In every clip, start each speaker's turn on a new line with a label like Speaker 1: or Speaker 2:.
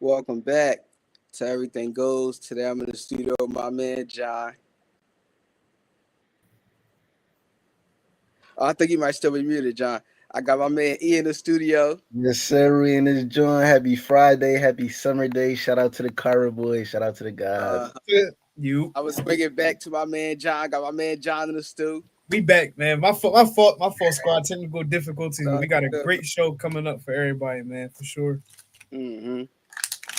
Speaker 1: Welcome back to Everything Goes. Today I'm in the studio with my man John. I think you might still be muted, John. I got my man E in the studio.
Speaker 2: Yes, sir. We in this joint. Happy Friday. Happy summer day. Shout out to the Cara boys. Shout out to the guys.
Speaker 1: Uh,
Speaker 3: You,
Speaker 1: I was swinging back to my man John. Got my man John in the stew.
Speaker 3: we back, man. My fault. Squad technical difficulties, but
Speaker 1: Uh,
Speaker 3: we got a great show coming up for everybody, man, for sure.
Speaker 1: mm-hmm.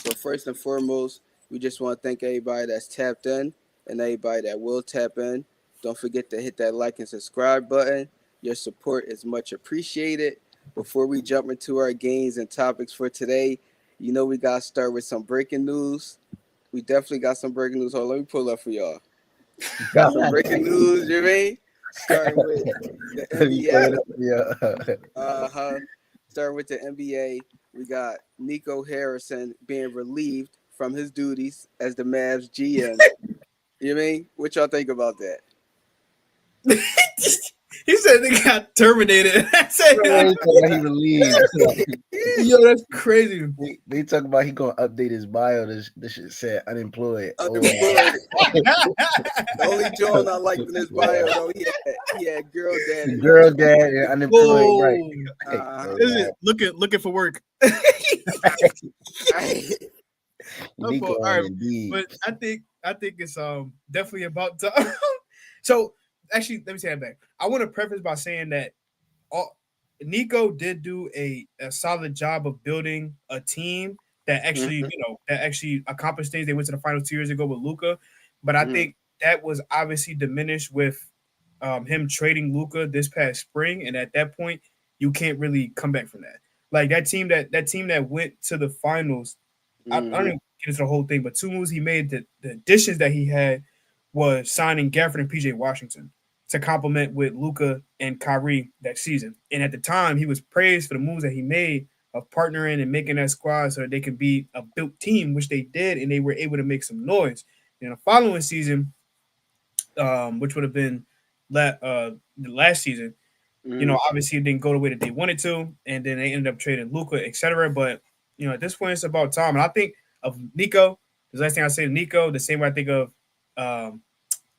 Speaker 1: So first and foremost, we just want to thank everybody that's tapped in and everybody that will tap in. Don't forget to hit that like and subscribe button. Your support is much appreciated. Before we jump into our games and topics for today, we gotta start with some breaking news. We definitely got some breaking news. Hold on, let me pull up for y'all. Got some breaking news, you mean? Starting with the
Speaker 2: Let me pull
Speaker 1: NBA.
Speaker 2: it up. Yeah.
Speaker 1: Uh-huh. Starting with the NBA, we got Nico Harrison being relieved from his duties as the Mavs GM. You mean? What y'all think about that?
Speaker 3: He said they got terminated. I said,
Speaker 2: He talking about he relieved.
Speaker 3: yo, that's crazy.
Speaker 2: They talk about he gonna update his bio. This shit said unemployed. Oh,
Speaker 1: Unemployed. The only John I liked in his bio, though, he had girl daddy.
Speaker 2: girl dad and unemployed. Right.
Speaker 3: Whoa,
Speaker 1: Uh-huh.
Speaker 3: is it looking for work?
Speaker 2: Nico
Speaker 3: All
Speaker 2: on
Speaker 3: right,
Speaker 2: Indeed.
Speaker 3: but I think it's definitely about time. So actually, let me say that back. I want to preface by saying that all, Nico did do a solid job of building a team that actually
Speaker 1: Mhm,
Speaker 3: that actually accomplished things. They went to the finals 2 years ago with Luca, but I
Speaker 1: mhm,
Speaker 3: think that was obviously diminished with him trading Luca this past spring, and at that point, you can't really come back from that. Like that team that went to the finals. I don't
Speaker 1: mhm,
Speaker 3: even get into the whole thing, but two moves he made, the additions that he had was signing Gafford and PJ Washington to complement with Luca and Kyrie that season. And at the time, he was praised for the moves that he made of partnering and making that squad so that they could be a built team, which they did, and they were able to make some noise. In the following season, which would have been the last season,
Speaker 1: mhm.
Speaker 3: obviously it didn't go the way that they wanted to, and then they ended up trading Luca, etc. But at this point, it's about time. And I think of Nico. The last thing I say to Nico, the same way I think of um,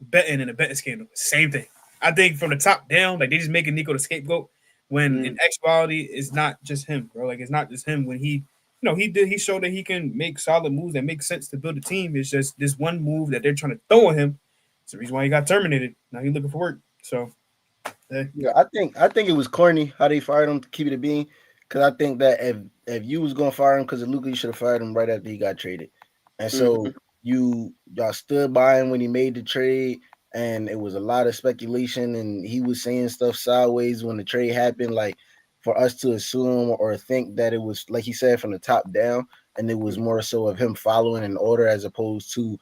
Speaker 3: betting and the betting scandal. Same thing. I think from the top down, like they just making Nico the scapegoat when in
Speaker 1: Mhm.
Speaker 3: actuality it's not just him, bro. Like it's not just him. When he showed that he can make solid moves that make sense to build a team. It's just this one move that they're trying to throw at him. It's the reason why he got terminated. Now he's looking for work. So
Speaker 2: Yeah, I think it was corny how they fired him to keep it a bean. Because I think that if you was gonna fire him because of Luka, you should have fired him right after he got traded. And so
Speaker 1: Mhm.
Speaker 2: y'all stood by him when he made the trade, and it was a lot of speculation, and he was saying stuff sideways when the trade happened, like for us to assume or think that it was like he said from the top down, and it was more so of him following an order as opposed to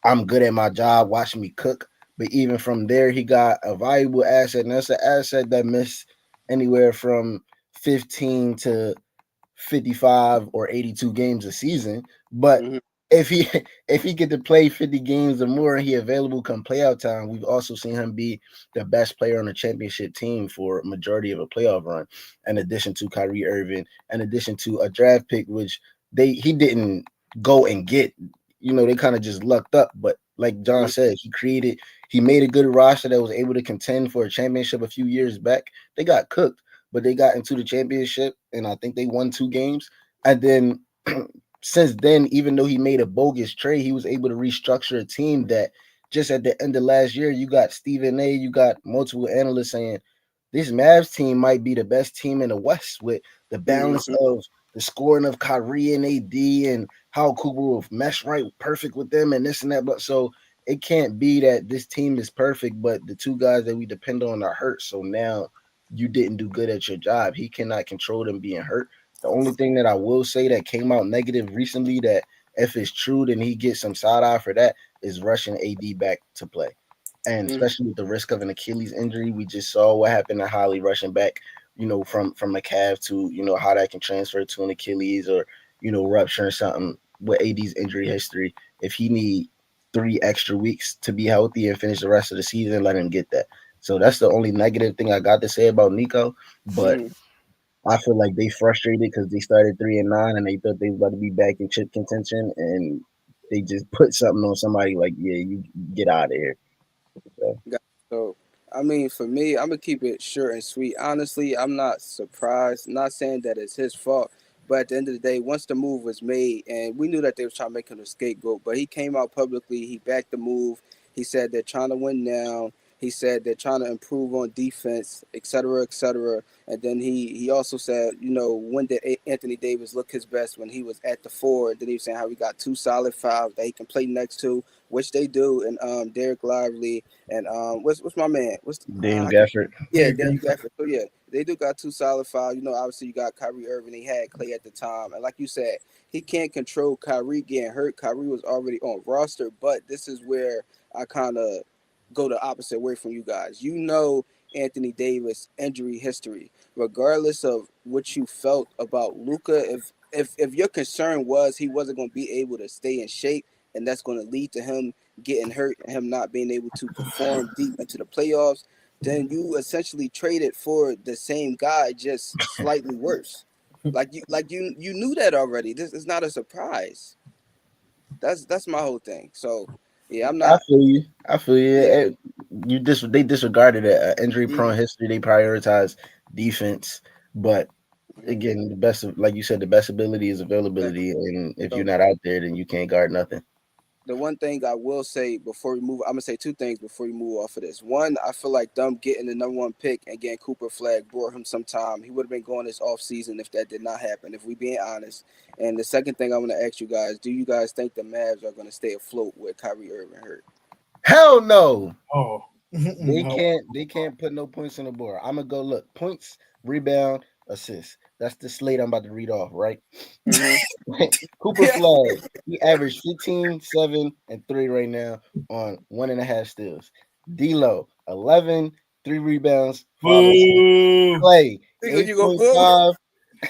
Speaker 2: I'm good at my job, watching me cook. But even from there, he got a valuable asset, and that's an asset that missed anywhere from 15 to 55 or 82 games a season. But
Speaker 1: Mhm.
Speaker 2: if he if he get to play 50 games or more and he available come playoff time, we've also seen him be the best player on the championship team for a majority of a playoff run, in addition to Kyrie Irving, in addition to a draft pick, which he didn't go and get. They kind of just lucked up. But like John
Speaker 1: Mhm.
Speaker 2: said, he made a good roster that was able to contend for a championship a few years back. They got cooked, but they got into the championship, and I think they won 2 games. And then since then, even though he made a bogus trade, he was able to restructure a team that just at the end of last year, you got Stephen A, you got multiple analysts saying this Mavs team might be the best team in the West with the balance
Speaker 1: Mhm.
Speaker 2: of the scoring of Kyrie and AD and how Cooper will mesh right perfect with them and this and that. But so it can't be that this team is perfect, but the two guys that we depend on are hurt. So now you didn't do good at your job. He cannot control them being hurt. The only thing that I will say that came out negative recently that if it's true, then he gets some side eye for that is rushing AD back to play. And
Speaker 1: Mhm.
Speaker 2: especially with the risk of an Achilles injury, we just saw what happened to Holly rushing back, from a calf to, how that can transfer to an Achilles or, rupturing something with AD's injury history. If he need 3 extra weeks to be healthy and finish the rest of the season, let him get that. So that's the only negative thing I got to say about Nico. But
Speaker 1: Mhm.
Speaker 2: I feel like they frustrated because they started 3-9 and they thought they was about to be back in chip contention, and they just put something on somebody like, yeah, you get out of here. So,
Speaker 1: So, I mean, for me, I'm gonna keep it short and sweet. Honestly, I'm not surprised. Not saying that it's his fault, but at the end of the day, once the move was made, and we knew that they was trying to make him a scapegoat, but he came out publicly. He backed the move. He said they're trying to win now. He said they're trying to improve on defense, et cetera, et cetera. And then he also said, when did Anthony Davis look his best when he was at the four? And then he was saying how he got two solid fives that he can play next to, which they do. And Derek Lively and what's my man?
Speaker 2: Dame Gafford.
Speaker 1: Yeah,
Speaker 3: Dave
Speaker 1: there you
Speaker 3: Gafford.
Speaker 1: got it. So yeah, they do got two solid five. Obviously you got Kyrie Irving. He had Clay at the time, and like you said, he can't control Kyrie getting hurt. Kyrie was already on roster, but this is where I kind of go the opposite way from you guys. Anthony Davis injury history, regardless of what you felt about Luka. If your concern was he wasn't going to be able to stay in shape, and that's going to lead to him getting hurt and him not being able to perform deep into the playoffs, then you essentially traded for the same guy, just slightly worse. Like you knew that already. This is not a surprise. That's my whole thing. So yeah, I'm
Speaker 2: I
Speaker 1: not.
Speaker 2: feel you. I feel you.
Speaker 1: Yeah.
Speaker 2: They disregarded an injury prone
Speaker 1: Mm-hmm.
Speaker 2: history. They prioritized defense, but again, the best of, like you said, the best ability is availability, and if you're
Speaker 1: So
Speaker 2: not out there, then you can't guard nothing.
Speaker 1: the one thing I will say before we move, I'm gonna say two things before we move off of this. One, I feel like them getting the number one pick and getting Cooper Flag brought him some time. He would have been going this off season if that did not happen. If we being honest. And the second thing I'm gonna ask you guys: do you guys think the Mavs are gonna stay afloat with Kyrie Irving hurt?
Speaker 2: Hell no.
Speaker 3: Oh,
Speaker 2: They
Speaker 3: no.
Speaker 2: can't. They can't put no points on the board. I'm gonna go look points, rebound, assist. That's the slate I'm about to read off. Right.
Speaker 1: Mm-hmm.
Speaker 2: Cooper Flag. He averaged 15, 7, and 3 right now on 1.5 steals. D'Lo 11, 3 rebounds, 5 assists.
Speaker 3: Boo.
Speaker 2: Clay
Speaker 1: You go boom.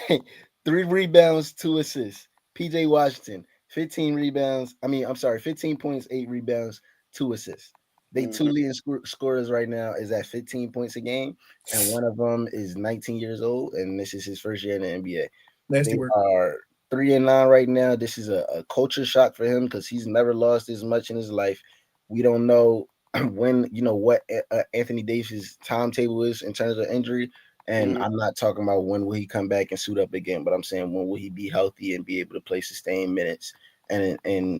Speaker 2: 8.5, 3 rebounds, 2 assists. PJ Washington 15 rebounds. I'm sorry, 15 points, 8 rebounds, 2 assists. They two
Speaker 1: Mm-hmm.
Speaker 2: leading scorers right now is at 15 points a game, and one of them is 19 years old, and this is his first year in the NBA.
Speaker 3: Nasty
Speaker 2: They
Speaker 3: work.
Speaker 2: are 3-9 right now. This is a culture shock for him because he's never lost this much in his life. We don't know when, what Anthony Davis' timetable is in terms of injury. And
Speaker 1: Mm-hmm.
Speaker 2: I'm not talking about when will he come back and suit up again, but I'm saying when will he be healthy and be able to play sustained minutes and in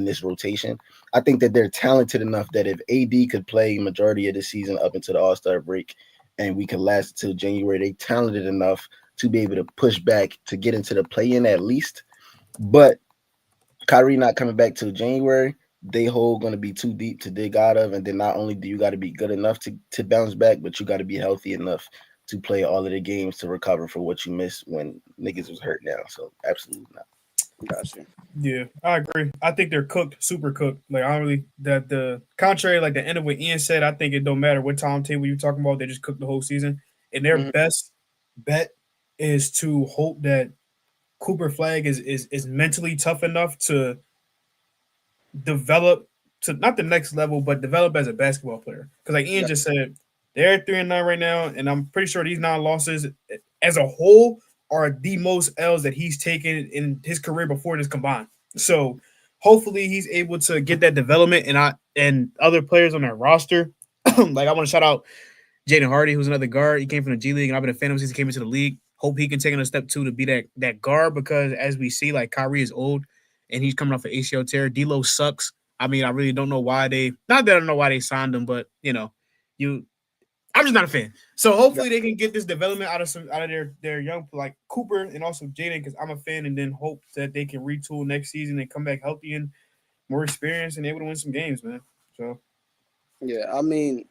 Speaker 2: this rotation. I think that they're talented enough that if AD could play majority of the season up until the All-Star break and we can last until January, they talented enough to be able to push back to get into the play-in at least. But Kyrie not coming back till January, they hold going to be too deep to dig out of. And then not only do you got to be good enough to bounce back, but you got to be healthy enough to play all of the games to recover for what you missed when niggas was hurt now. So absolutely not.
Speaker 1: Gotcha.
Speaker 3: Yeah, I agree. I think they're cooked, super cooked. Like I don't really that the contrary, like the end of what Ian said. I think it don't matter what timetable you're talking about. They just cooked the whole season, and their
Speaker 1: Mm-hmm.
Speaker 3: best bet is to hope that Cooper Flag is mentally tough enough to develop to not the next level, but develop as a basketball player. Because like Ian
Speaker 1: Yeah.
Speaker 3: just said, they're at 3-9 right now, and I'm pretty sure these 9 losses as a whole are the most L's that he's taken in his career before this combined. So hopefully he's able to get that development and other players on their roster. Like I want to shout out Jaden Hardy, who's another guard. He came from the G League, and I've been a fan of him since he came into the league. Hope he can take on a step two to be that guard because as we see, like Kyrie is old and he's coming off an ACL tear. D'Lo sucks. I mean, I really don't know why they not that I don't know why they signed him, but you I'm just not a fan. So
Speaker 1: Got-
Speaker 3: hopefully they can get this development out of their young like Cooper and also Jaden because I'm a fan, and then hope that they can retool next season and come back healthy and more experienced and able to win some games, man. So
Speaker 1: Yeah. I mean,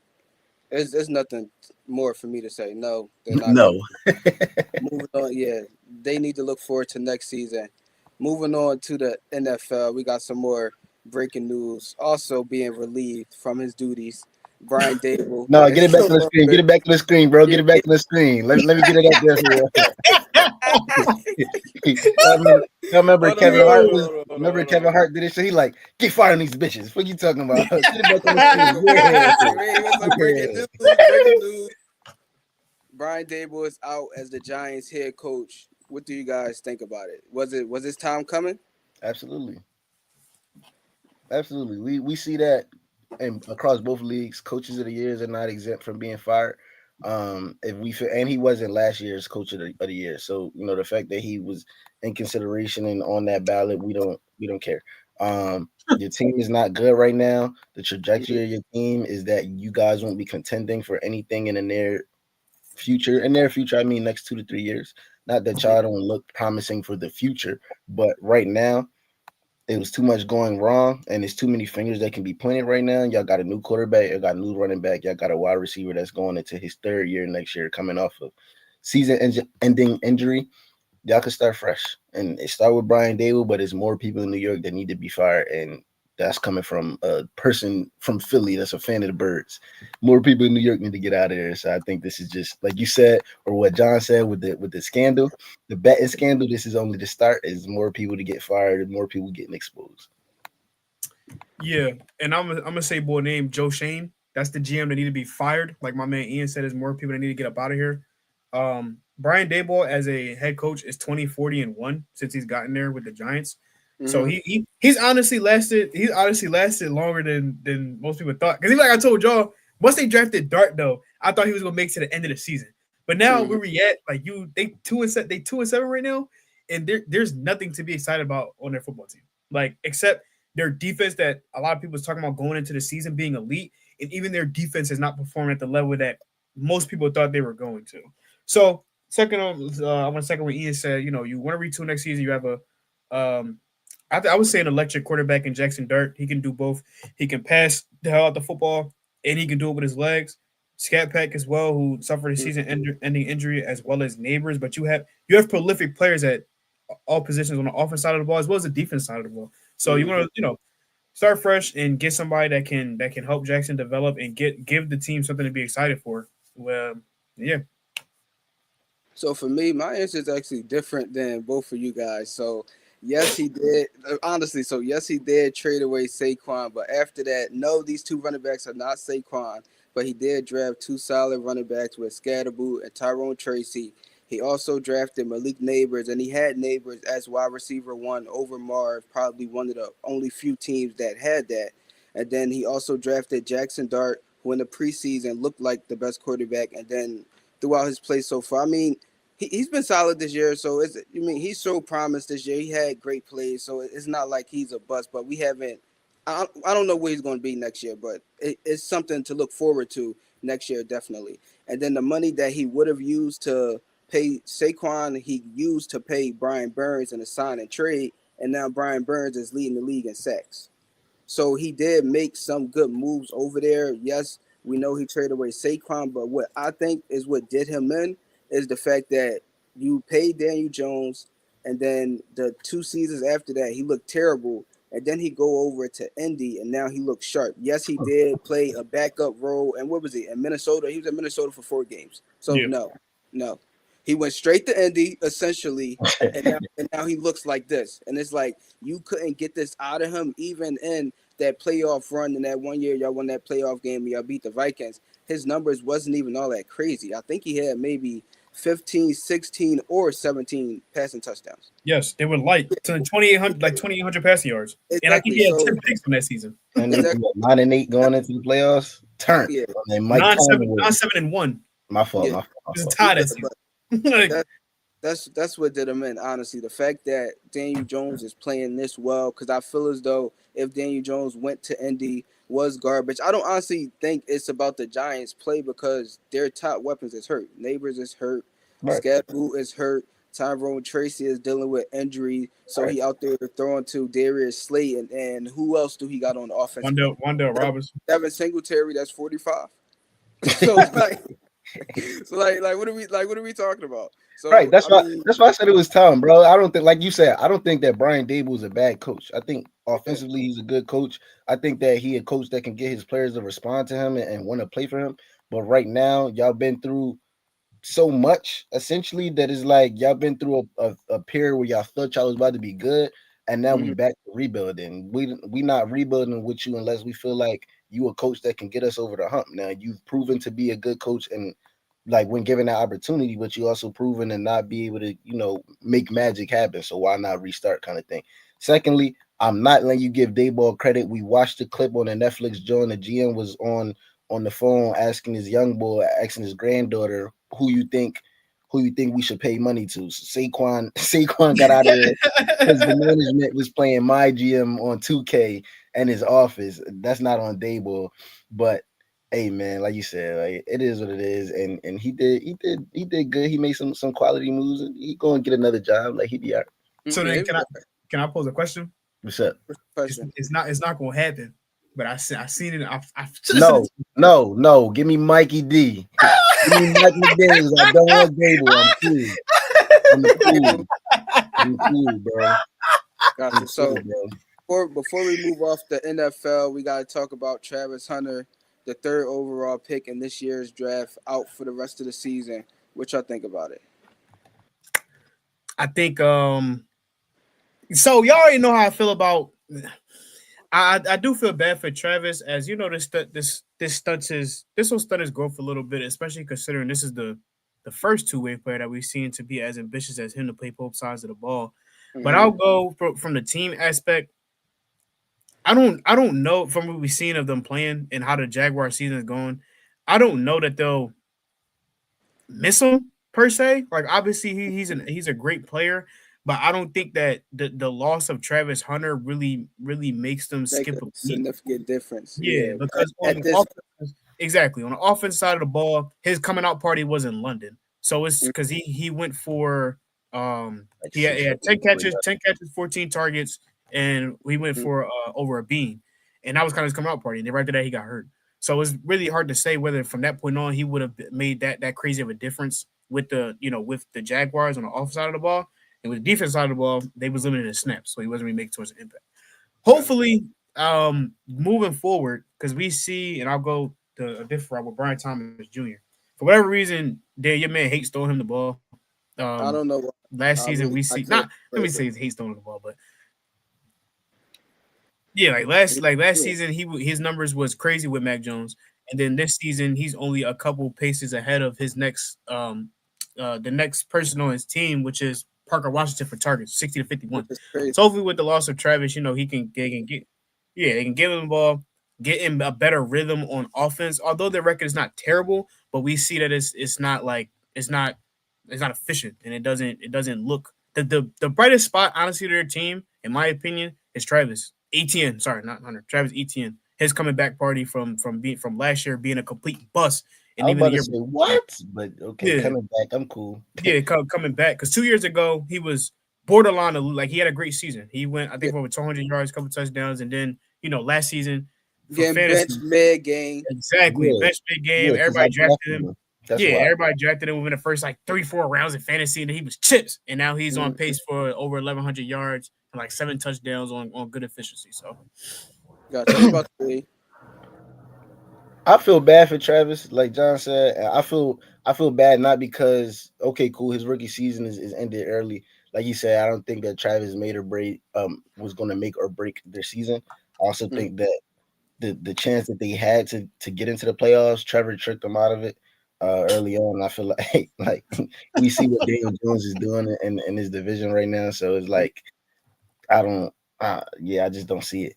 Speaker 1: there's nothing more for me to say. No, they're not gonna.
Speaker 2: No.
Speaker 1: Moving on, yeah, they need to look forward to next season. Moving on to the NFL, we got some more breaking news. Also being relieved from his duties, Brian Dable
Speaker 2: No, get
Speaker 1: is
Speaker 2: it back
Speaker 1: no
Speaker 2: to the screen. Get
Speaker 1: longer.
Speaker 2: it back to the screen, bro.
Speaker 1: Yeah,
Speaker 2: Get it back to the screen. Let me get it up there for you. I remember
Speaker 1: hold on,
Speaker 2: Kevin
Speaker 1: hold on,
Speaker 2: Hart
Speaker 1: hold
Speaker 2: was.
Speaker 1: on, hold on,
Speaker 2: Remember
Speaker 1: hold on,
Speaker 2: Kevin
Speaker 1: hold on.
Speaker 2: Hart did it. So he like get fired on these bitches. What you talking about? Get it back on the
Speaker 1: Wait,
Speaker 2: screen.
Speaker 1: wait, wait, wait, wait, wait, wait, some breaking news. Breaking news. Brian Dable is out as the Giants head coach. What do you guys think about it? Was his time coming?
Speaker 2: Absolutely, absolutely. We see that and across both leagues, coaches of the years are not exempt from being fired. If we and he wasn't last year's coach of the year, so the fact that he was in consideration and on that ballot, we don't care. Your team is not good right now. The
Speaker 1: Mhm.
Speaker 2: trajectory of your team is that you guys won't be contending for anything in the near future. In their future, I mean next 2 to 3 years. Not that y'all don't look promising for the future, but right now it was too much going wrong, and there's too many fingers that can be pointed right now. Y'all got a new quarterback, y'all got a new running back, y'all got a wide receiver that's going into his third year next year, coming off of season-ending injury. Y'all can start fresh, and it start with Brian Dable, but it's more people in New York that need to be fired, and that's coming from a person from Philly that's a fan of the Birds. More people in New York need to get out of there. So I think this is just like you said, or what John said with the scandal, the betting scandal. This is only the start. Is more people to get fired and more people getting exposed.
Speaker 3: Yeah, and I'm gonna say boy named Joe Shane. That's the GM that need to be fired. Like my man Ian said, there's more people that need to get up out of here. Brian Daboll as a head coach is 20-40-1 since he's gotten there with the Giants. So
Speaker 1: Mhm.
Speaker 3: he's honestly lasted longer than most people thought. Because like I told y'all, once they drafted Dart though, I thought he was gonna make it to the end of the season. But now
Speaker 1: Mhm.
Speaker 3: where we at, like they 2-7 right now, and there's nothing to be excited about on their football team. Like except their defense that a lot of people was talking about going into the season being elite, and even their defense is not performing at the level that most people thought they were going to. So second on, I want to second what Ian said. You want to retool next season. You have um, I would say an electric quarterback in Jackson Dart. He can do both. He can pass the hell out the football, and he can do it with his legs. Scat Pack as well, who suffered a season-ending injury, as well as Neighbors. But you have prolific players at all positions on the offense side of the ball as well as the defense side of the ball. So you want
Speaker 1: Mhm.
Speaker 3: to start fresh and get somebody that can help Jackson develop and give the team something to be excited for. Well, yeah,
Speaker 1: So for me, my answer is actually different than both of you guys. So yes, he did. Honestly, so yes, he did trade away Saquon, but after that, no, these two running backs are not Saquon. But he did draft two solid running backs with Scatterboot and Tyrone Tracy. He also drafted Malik Neighbors, and he had Neighbors as wide receiver one over Marv, probably one of the only few teams that had that. And then he also drafted Jackson Dart, who in the preseason looked like the best quarterback, and then throughout his play so far. I mean, he's been solid this year. So he showed promise this year. He had great plays. So it's not like he's a bust. But we haven't. I don't know where he's going to be next year, but it's something to look forward to next year definitely. And then the money that he would have used to pay Saquon, he used to pay Brian Burns in a sign and trade, and now Brian Burns is leading the league in sacks. So he did make some good moves over there. Yes, we know he traded away Saquon, but what I think is what did him in is the fact that you paid Daniel Jones, and then the 2 seasons after that he looked terrible, and then he go over to Indy, and now he looks sharp. Yes, he did play a backup role, and what was he in Minnesota? He was in Minnesota for 4 games. So
Speaker 3: yeah.
Speaker 1: no, no, he went straight to Indy essentially, and now he looks like this, and it's like you couldn't get this out of him even in that playoff run in that one year y'all won that playoff game and y'all beat the Vikings. His numbers wasn't even all that crazy. I think he had maybe 15, 16, or 17 passing touchdowns.
Speaker 3: Yes, they were light to 2,800 like 2,800 passing yards, and I think
Speaker 1: Exactly.
Speaker 3: he had
Speaker 1: So
Speaker 3: 10 picks from that season.
Speaker 2: And they
Speaker 1: exactly.
Speaker 2: 9-8 going into the playoffs. Turn.
Speaker 1: Yeah.
Speaker 2: And Mike
Speaker 3: Nine
Speaker 2: Tomlin
Speaker 3: seven,
Speaker 2: with
Speaker 3: nine
Speaker 2: it.
Speaker 3: seven and one.
Speaker 2: My fault.
Speaker 1: Yeah.
Speaker 2: My fault. My
Speaker 3: It was a
Speaker 2: fault.
Speaker 3: tie
Speaker 1: Yeah.
Speaker 3: that
Speaker 1: But
Speaker 3: season. Like,
Speaker 1: that that's what did him in. Honestly, the fact that Daniel Jones is playing this well, because I feel as though if Daniel Jones went to Indy was garbage. I don't honestly think it's about the Giants' play because their top weapons is hurt. Neighbors is hurt.
Speaker 2: Right.
Speaker 1: Scatboot is hurt. Tyrone Tracy is dealing with injury, so
Speaker 2: Right.
Speaker 1: he out there throwing to Darius Slay, and who else do he got on the offensive line?
Speaker 3: Wandale Robinson.
Speaker 1: Devin Singletary, that's 45. So like, what are we talking about?
Speaker 2: Right.
Speaker 1: So
Speaker 2: That's
Speaker 1: I
Speaker 2: why.
Speaker 1: mean,
Speaker 2: That's why I said it was Tom, bro. I don't think, like you said, I don't think that Brian Dable is a bad coach. I think
Speaker 1: okay.
Speaker 2: offensively he's a good coach. I think that he a coach that can get his players to respond to him and want to play for him. But right now, y'all been through so much essentially that is like y'all been through a period where y'all thought y'all was about to be good, and now we
Speaker 1: Mhm.
Speaker 2: back to rebuilding. We not rebuilding with you unless we feel like you a coach that can get us over the hump. Now you've proven to be a good coach and like when given that opportunity, but you also proven to not be able to, make magic happen. So why not restart kind of thing? Secondly, I'm not letting you give Dayball credit. We watched the clip on the Netflix joint. The GM was on the phone asking his young boy, asking his granddaughter, who you think we should pay money to. So Saquon got out of there because the management was playing my GM on 2K and his office. That's not on Dayball, but hey man, like you said, like it is what it is, and he did good. He made some quality moves, and he gonna get another job. Like he be all right.
Speaker 3: So
Speaker 1: Yeah,
Speaker 3: then,
Speaker 1: he was
Speaker 3: can I pose a question?
Speaker 2: What's up?
Speaker 1: question.
Speaker 3: It's not gonna happen. But I seen it. I should have sent it
Speaker 2: No,
Speaker 3: to you.
Speaker 2: no, no. Give me Mikey D. Give me Mike McDaniels. I don't want Gable. I'm cool. I'm cool. I'm cool, bro. I'm
Speaker 1: Gotcha.
Speaker 2: cool,
Speaker 1: So
Speaker 2: bro.
Speaker 1: before we move off the NFL, we got to talk about Travis Hunter, the third overall pick in this year's draft, out for the rest of the season. What y'all think about it?
Speaker 3: I think so y'all already know how I feel about I do feel bad for Travis, as you know, this will stunt his growth a little bit, especially considering this is the first two-way player that we've seen to be as ambitious as him to play both sides of the ball. But
Speaker 1: Mm-hmm.
Speaker 3: I'll go from the team aspect. I don't know from what we've seen of them playing and how the Jaguar season is going. I don't know that they'll miss him per se. Like obviously he's a great player, but I don't think that the loss of Travis Hunter really makes them
Speaker 1: Make
Speaker 3: skip
Speaker 1: a
Speaker 3: a beat.
Speaker 1: significant difference.
Speaker 3: Yeah,
Speaker 1: Yeah.
Speaker 3: because on
Speaker 1: At
Speaker 3: the
Speaker 1: this.
Speaker 3: offense, exactly on the offense side of the ball, his coming out party was in London, so it's because he went for
Speaker 2: Like
Speaker 3: he
Speaker 2: six
Speaker 3: had
Speaker 2: seconds.
Speaker 3: 10 catches, 14 targets, and he went
Speaker 1: Mhm.
Speaker 3: for over a bean, and that was kind of his coming out party. And then right after that, he got hurt. So it's really hard to say whether from that point on he would have made that crazy of a difference with the Jaguars on the offense side of the ball, and with the defense side of the ball, they was limited in snaps, so he wasn't really making too much of an impact.
Speaker 1: Gotcha.
Speaker 3: Hopefully, moving forward, because we see, and I'll go to a different route with Brian Thomas Jr. For whatever reason, Dan, your man hates throwing him the ball.
Speaker 1: I don't know why.
Speaker 3: Last
Speaker 1: I
Speaker 3: season we
Speaker 1: really
Speaker 3: see
Speaker 1: I
Speaker 3: not
Speaker 1: can't
Speaker 3: let me
Speaker 1: explain
Speaker 3: say
Speaker 1: it.
Speaker 3: he hates throwing the ball, but yeah, like last
Speaker 1: Yeah.
Speaker 3: season his numbers was crazy with Mac Jones, and then this season he's only a couple paces ahead of his next the next person on his team, which is Parker Washington for targets, 60 to
Speaker 1: Which
Speaker 3: 51.
Speaker 1: is crazy.
Speaker 3: So hopefully with the loss of Travis, they can get yeah, they can give him the ball, get him a better rhythm on offense. Although their record is not terrible, but we see that it's not like it's not efficient and it doesn't look the brightest spot honestly to their team, in my opinion, is Travis. ETN, sorry, not Hunter. Travis ETN. His coming back party from last year being a complete bust,
Speaker 2: I
Speaker 3: and
Speaker 2: was
Speaker 3: even the
Speaker 2: about to
Speaker 3: year
Speaker 2: say
Speaker 3: before.
Speaker 2: what, but okay,
Speaker 3: Yeah,
Speaker 2: coming back, I'm cool.
Speaker 3: yeah, coming back because 2 years ago he was borderline like he had a great season. He went I
Speaker 1: Yeah.
Speaker 3: think for over 200 yards, couple touchdowns, and then last season for
Speaker 1: Getting benched
Speaker 3: fantasy,
Speaker 1: mid game.
Speaker 3: exactly
Speaker 2: Yeah,
Speaker 3: bench big game.
Speaker 2: yeah, because I
Speaker 3: Everybody drafted
Speaker 2: drafted
Speaker 3: him.
Speaker 2: him. That's
Speaker 3: Yeah,
Speaker 2: why.
Speaker 3: everybody drafted him within the first like 3-4 rounds in fantasy, and he was chips. And now he's on
Speaker 1: Mm-hmm.
Speaker 3: pace for over 1,100 yards and like 7 touchdowns on good efficiency. So
Speaker 1: Gotcha. What about the
Speaker 2: I feel bad for Travis, like John said. And I feel bad not because okay, cool, his rookie season is ended early. Like you said, I don't think that Travis made or break was gonna make or break their season. I also
Speaker 1: mm,
Speaker 2: think that the chance that they had to get into the playoffs, Trevor tricked them out of it early on. I feel like like we see what Daniel Jones is doing in his division right now. So it's
Speaker 1: mm,
Speaker 2: like I don't yeah, I just don't see it.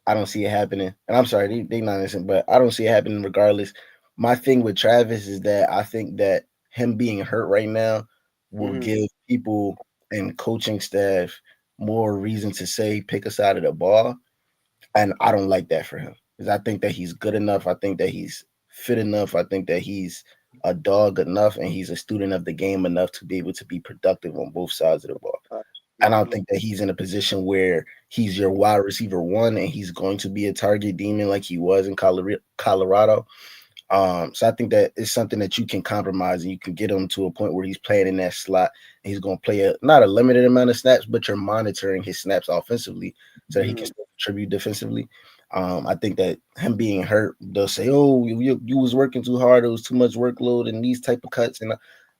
Speaker 2: I don't see it happening. And I'm sorry, they not innocent, but I don't see it happening regardless. My thing with Travis is that I think that him being hurt right now will
Speaker 1: mm-hmm.
Speaker 2: give people and coaching staff more reason to say pick a side of the ball. And I don't like that for him. Because I think that he's good enough. I think that he's fit enough. I think that he's a dog enough and he's a student of the game enough to be able to be productive on both sides of the ball. I don't
Speaker 1: Mm-hmm.
Speaker 2: think that he's in a position where he's your wide receiver one and he's going to be a target demon like he was in Colorado. So I think that it's something that you can compromise and you can get him to a point where he's playing in that slot and he's going to play not a limited amount of snaps, but you're monitoring his snaps offensively so that he can
Speaker 1: Mm-hmm.
Speaker 2: still contribute defensively. I think that him being hurt, they'll say, "Oh, you was working too hard. It was too much workload and these type of cuts." And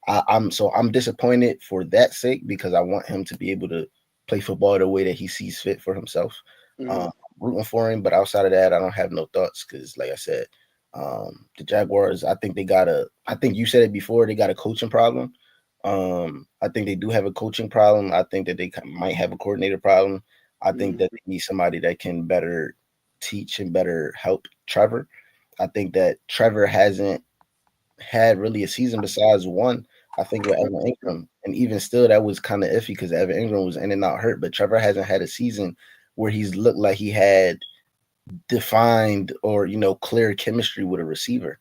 Speaker 2: I'm disappointed for that sake because I want him to be able to play football the way that he sees fit for himself.
Speaker 1: Mm-hmm.
Speaker 2: Rooting for him, but outside of that, I don't have no thoughts because, like I said. The Jaguars, I think they got a. I think you said it before. They got a coaching problem. I think they do have a coaching problem. I think that they might have a coordinator problem. I think
Speaker 1: Mhm.
Speaker 2: that they need somebody that can better teach and better help Trevor. I think that Trevor hasn't had really a season besides one. I think with Evan Ingram, and even still, that was kind of iffy because Evan Ingram was in and out hurt. But Trevor hasn't had a season where he's looked like he had defined or clear chemistry with a receiver.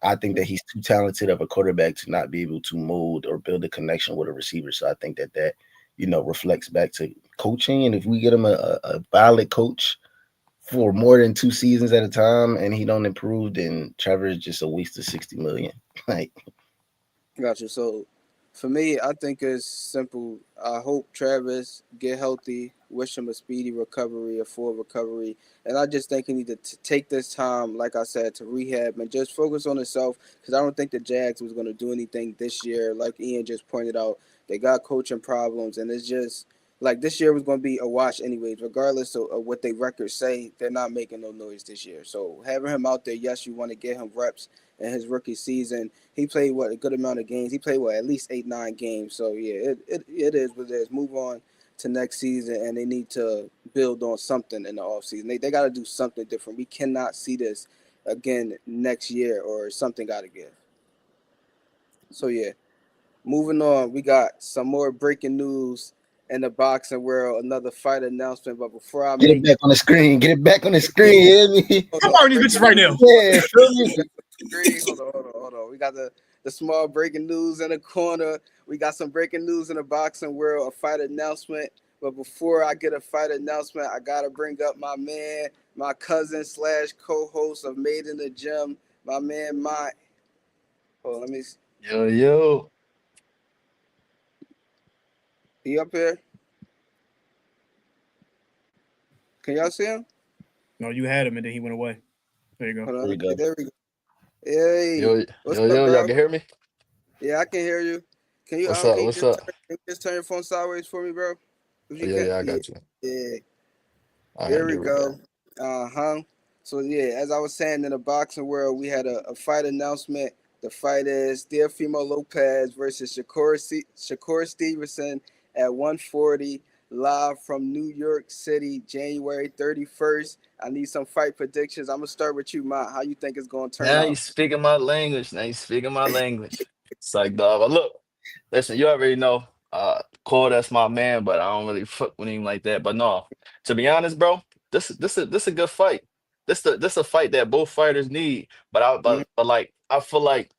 Speaker 2: I think that he's too talented of a quarterback to not be able to mold or build a connection with a receiver. So I think that reflects back to coaching. And if we get him a valid coach for more than 2 seasons at a time and he don't improve, then Trevor is just a waste of 60 million. Like,
Speaker 1: Gotcha. So for me, I think it's simple. I hope Travis get healthy. Wish him a speedy recovery, a full recovery, and I just think he need to take this time, like I said, to rehab and just focus on himself. Because I don't think the Jags was going to do anything this year. Like Ian just pointed out, they got coaching problems, and it's just like this year was going to be a wash anyways. Regardless of what they records say, they're not making no noise this year. So having him out there, yes, you want to get him reps in his rookie season. He played a good amount of games. He played at least 8 9 games. So yeah, it is what it is. Move on to next season, and they need to build on something in the offseason. They got to do something different. We cannot see this again next year, or something got to give. So yeah, moving on, we got some more breaking news in the boxing world. Another fight announcement, but before I
Speaker 2: get it
Speaker 1: make
Speaker 2: back on the screen. Get it back on the
Speaker 1: yeah,
Speaker 2: screen. You hear me?
Speaker 1: hold
Speaker 3: I'm
Speaker 1: on,
Speaker 3: already these bitches
Speaker 1: breaking
Speaker 3: right
Speaker 1: news.
Speaker 3: now.
Speaker 2: Yeah, feel me?
Speaker 1: Screen. Hold on. We got the small breaking news in the corner. We got some breaking news in the boxing world, a fight announcement. But before I get a fight announcement, I gotta bring up my man, my cousin slash co-host of Made in the Gym, my man, my. Hold on, let me.
Speaker 4: Yo, yo.
Speaker 1: He up here? Can y'all see him?
Speaker 3: No, you had him and then he went away. There you go.
Speaker 1: Hold on,
Speaker 2: There
Speaker 1: let me
Speaker 2: you
Speaker 1: see.
Speaker 2: go.
Speaker 1: There we go. Hey, what's up,
Speaker 4: Y'all
Speaker 1: bro?
Speaker 4: can hear me?
Speaker 1: Yeah, I can hear you. Can you
Speaker 4: What's up?
Speaker 1: can you
Speaker 4: What's up?
Speaker 1: just turn your phone sideways for me, bro? If
Speaker 4: Oh,
Speaker 1: you
Speaker 4: yeah,
Speaker 1: can,
Speaker 4: yeah, I
Speaker 1: yeah,
Speaker 4: got you.
Speaker 1: yeah.
Speaker 4: I
Speaker 1: There
Speaker 4: gotta
Speaker 1: we
Speaker 4: get rid of
Speaker 1: go.
Speaker 4: that.
Speaker 1: Uh-huh. So yeah, as I was saying, in the boxing world, we had a fight announcement. The fight is Teofimo Lopez versus Shakur Stevenson at 140, live from New York City, January 31st. I need some fight predictions. I'm gonna start with you, Matt. How you think it's gonna turn
Speaker 4: Now you
Speaker 1: out?
Speaker 4: speaking my language. Now you speaking my language. It's like, dog, but look, listen, you already know, Cole, that's my man, but I don't really fuck with him like that. But no, to be honest, bro, this a good fight. This a fight that both fighters need. But
Speaker 1: Mm-hmm.
Speaker 4: like I feel like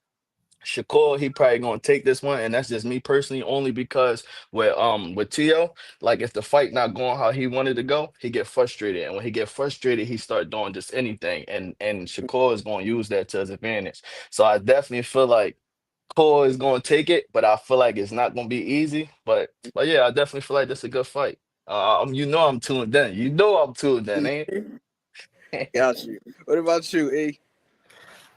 Speaker 4: Shakur, he probably gonna take this one, and that's just me personally, only because with Tio, like if the fight not going how he wanted to go, he get frustrated, and when he get frustrated, he start doing just anything, and Shakur is gonna use that to his advantage. So I definitely feel like Cole is gonna take it, but I feel like it's not gonna be easy. But yeah, I definitely feel like this is a good fight. You know I'm tuned in. You know I'm tuned in, ain't it?
Speaker 1: Got you. What about you, E?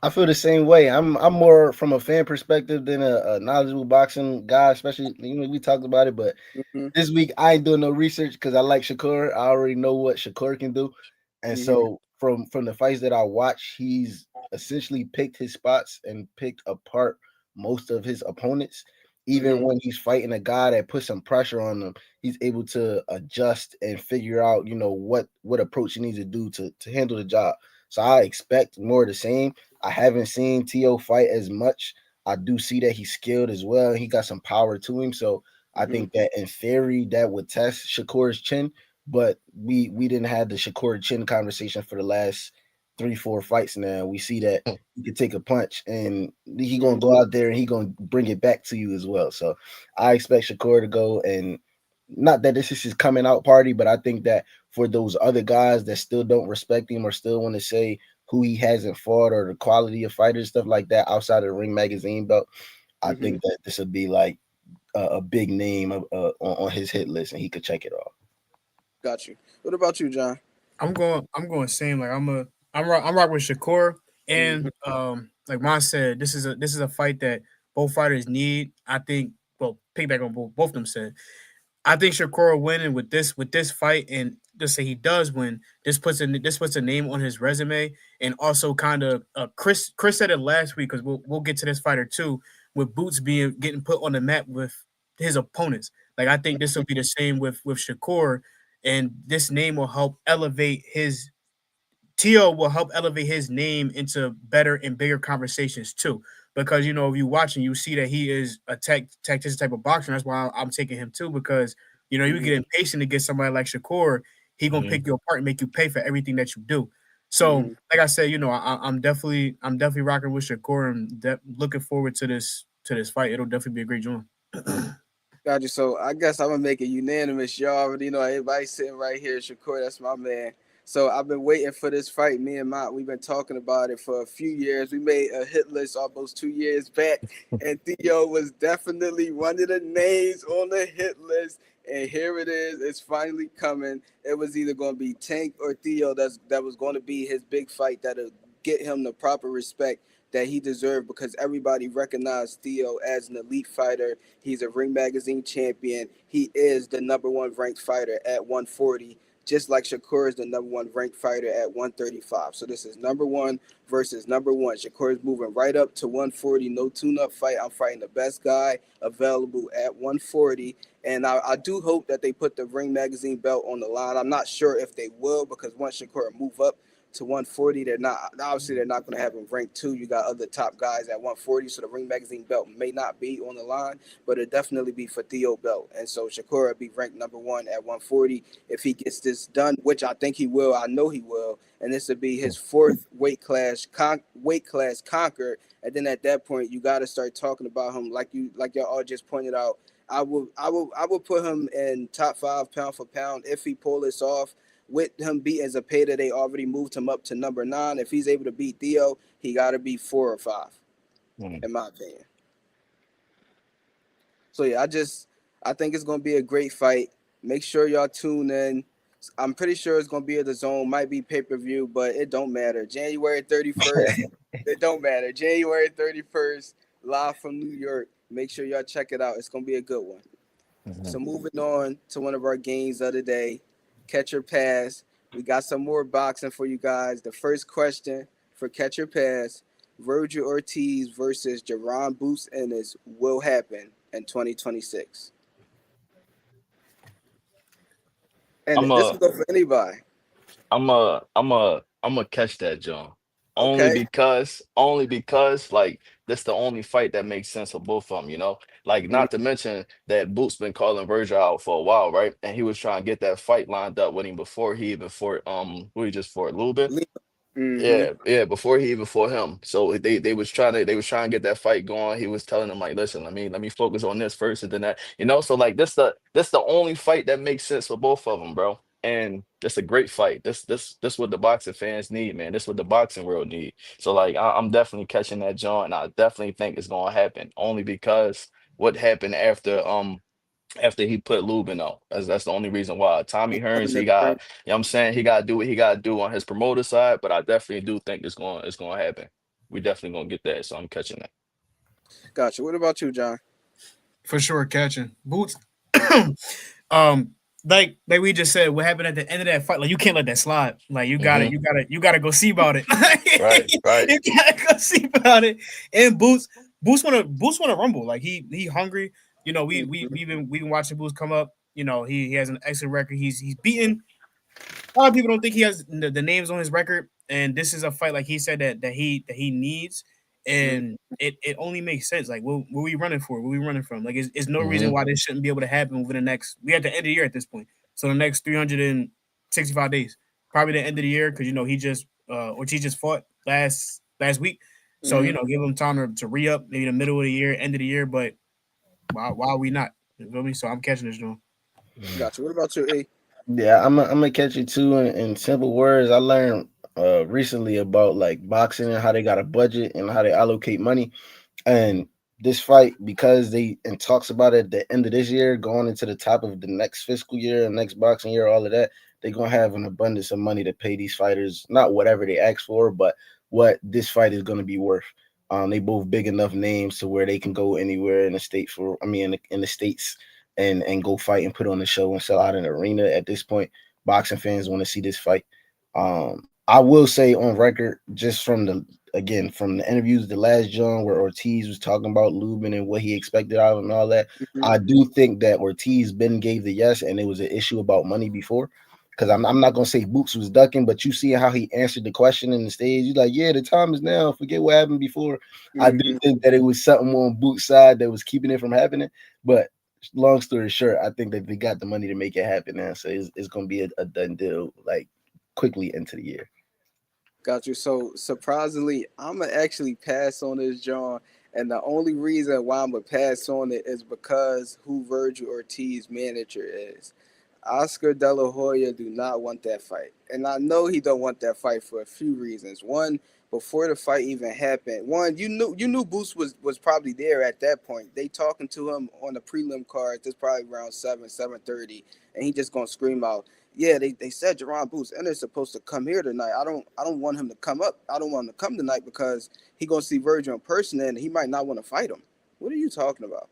Speaker 2: I feel the same way. I'm more from a fan perspective than a knowledgeable boxing guy, especially we talked about it, but
Speaker 1: Mm-hmm.
Speaker 2: this week I ain't doing no research because I like Shakur. I already know what Shakur can do, and
Speaker 1: Mm-hmm.
Speaker 2: so from the fights that I watch, he's essentially picked his spots and picked apart most of his opponents. Even
Speaker 1: Mm-hmm.
Speaker 2: when he's fighting a guy that puts some pressure on him, he's able to adjust and figure out, what approach he needs to do to handle the job. So I expect more of the same. I haven't seen T.O. fight as much. I do see that he's skilled as well. He got some power to him. So I
Speaker 1: Mm-hmm.
Speaker 2: think that in theory that would test Shakur's chin, but we didn't have the Shakur chin conversation for the last 3 4 fights now. We see that he could take a punch and he gonna
Speaker 1: Mm-hmm.
Speaker 2: go out there and he gonna bring it back to you as well. So I expect Shakur to go, and not that this is his coming out party, but I think that for those other guys that still don't respect him or still want to say who he hasn't fought or the quality of fighters, stuff like that, outside of the Ring Magazine belt, I
Speaker 1: Mm-hmm.
Speaker 2: think that this would be like a big name on his hit list, and he could check it off.
Speaker 1: Got you. What about you, John?
Speaker 3: I'm going same. Like I'm rock with Shakur
Speaker 1: Mm-hmm.
Speaker 3: and like Mon said, this is a fight that both fighters need. I think well, piggyback on both of them said. I think Shakur winning with this fight, and just say he does win. This puts a name on his resume, and also kind of Chris said it last week because we'll get to this fighter too, with Boots being getting put on the map with his opponents. Like I think this will be the same with Shakur, and this name will help elevate his Tio will help elevate his name into better and bigger conversations too. Because if you watch and you see that he is a tactician type of boxer, that's why I'm taking him too. Because you
Speaker 1: Mm-hmm.
Speaker 3: get impatient to get somebody like Shakur, he gonna
Speaker 4: Hmm.
Speaker 3: pick you apart and make you pay for everything that you do. So,
Speaker 1: Mm-hmm.
Speaker 3: like I said, I'm definitely rocking with Shakur and looking forward to this fight. It'll definitely be a great joint.
Speaker 1: Got you. So I guess I'm gonna make it unanimous. You already know everybody sitting right here. Shakur, that's my man. So I've been waiting for this fight. Me and Mott, we've been talking about it for a few years. We made a hit list almost 2 years back, and Theo was definitely one of the names on the hit list. And here it is. It's finally coming. It was either going to be Tank or Theo. That was going to be his big fight that'll get him the proper respect that he deserved because everybody recognized Theo as an elite fighter. He's a Ring Magazine champion. He is the number one ranked fighter at 140, just like Shakur is the number one ranked fighter at 135. So this is number one versus number one. Shakur is moving right up to 140. No tune-up fight. I'm fighting the best guy available at 140. And I do hope that they put the Ring Magazine belt on the line. I'm not sure if they will because once Shakur move up to 140, they're not going to have him ranked two. You got other top guys at 140, so the Ring Magazine belt may not be on the line, but it'll definitely be for Theo belt. And so Shakur will be ranked number one at 140 if he gets this done, which I think he will. I know he will. And this will be his fourth weight class conquered. And then at that point, you got to start talking about him like y'all all just pointed out. I will put him in top five pound for pound if he pull this off. With him beating Zepeda, they already moved him up to number 9. If he's able to beat Theo, he got to be 4 or 5, in my opinion. So yeah, I think it's gonna be a great fight. Make sure y'all tune in. I'm pretty sure it's gonna be at the zone. Might be pay per view, but it don't matter. January 31st. It don't matter. January 31st, live from New York. Make sure y'all check it out. It's gonna be a good one. So moving on to one of our games of the day, catch or pass. We got some more boxing for you guys. The first question for catch or pass: Virgil Ortiz versus Jerron Boots Ennis will happen in 2026. And
Speaker 4: I'm
Speaker 1: this
Speaker 4: a
Speaker 1: can go for anybody.
Speaker 4: I'm a catch that, John.
Speaker 1: Okay.
Speaker 4: Only because like that's the only fight that makes sense for both of them, you know? Like
Speaker 1: Mm-hmm.
Speaker 4: not to mention that Boots been calling Virgil out for a while, right? And he was trying to get that fight lined up with him before he even fought who he just fought Lubin.
Speaker 1: Mm-hmm.
Speaker 4: Yeah, yeah, before he even fought him. So they was trying to get that fight going. He was telling them like, listen, let me focus on this first and then that, you know. So like this the only fight that makes sense for both of them, bro. And it's a great fight. This what the boxing fans need, man. This what the boxing world need. So like I'm definitely catching that joint, and I definitely think it's gonna happen. Only because what happened after he put Lubin on. That's the only reason why. Tommy Hearns, he got, you know what I'm saying? He gotta do what he gotta do on his promoter side, but I definitely do think it's gonna happen. We definitely gonna get that. So I'm catching that.
Speaker 1: Gotcha. What about you, John?
Speaker 3: For sure, catching Boots. um, like we just said, what happened at the end of that fight? Like you can't let that slide. Like you got to
Speaker 4: Hmm.
Speaker 3: you got to go see about it.
Speaker 4: Right, right.
Speaker 3: You got to go see about it. And Boots want to rumble. Like he hungry. We've been watching Boots come up. He has an excellent record. He's beaten a lot of people don't think he has the names on his record, and this is a fight like he said that he needs,
Speaker 1: Mm-hmm.
Speaker 3: and it only makes sense. Like, what we running for? What we running from? Like, it's no reason
Speaker 4: Hmm.
Speaker 3: why this shouldn't be able to happen within the next. We at the end of the year at this point, so the next 365 days, probably the end of the year, because Ortiz just fought last week, so
Speaker 1: Mm-hmm.
Speaker 3: give him time to re up maybe the middle of the year, end of the year, but why are we not? You feel me? So I'm catching this joint.
Speaker 1: Gotcha. What about you, A?
Speaker 2: Yeah, I'm gonna catch it too. In simple words, I learned recently about like boxing and how they got a budget and how they allocate money. And this fight, because they and talks about it at the end of this year, going into the top of the next fiscal year and next boxing year, all of that, they're gonna have an abundance of money to pay these fighters, not whatever they ask for, but what this fight is gonna be worth. They both big enough names to where they can go anywhere in the state for, I mean, in the states and go fight and put on the show and sell out an arena. At this point, boxing fans want to see this fight. I will say on record, just from the interviews, the last John where Ortiz was talking about Lubin and what he expected out of him and all that,
Speaker 1: Mhm.
Speaker 2: I do think that Ortiz Ben gave the yes, and it was an issue about money before. Because I'm not gonna say Boots was ducking, but you see how he answered the question in the stage. He's like, "Yeah, the time is now. Forget what happened before." I do
Speaker 1: Mhm.
Speaker 2: think that it was something on Boots' side that was keeping it from happening. But long story short, I think that they got the money to make it happen now, so it's gonna be a done deal like quickly into the year.
Speaker 1: Got you. So surprisingly, I'm gonna actually pass on this, John. And the only reason why I'm gonna pass on it is because who Virgil Ortiz manager is. Oscar De La Hoya do not want that fight, and I know he don't want that fight for a few reasons. One, before the fight even happened, one you knew Boost was probably there at that point. They talking to him on the prelim cards. It's probably around 7:30, and he just gonna scream out, "Yeah, they said Jerron Boost and they're supposed to come here tonight. I don't want him to come up. I don't want him to come tonight because he gonna see Virgil in person and he might not want to fight him." What are you talking about?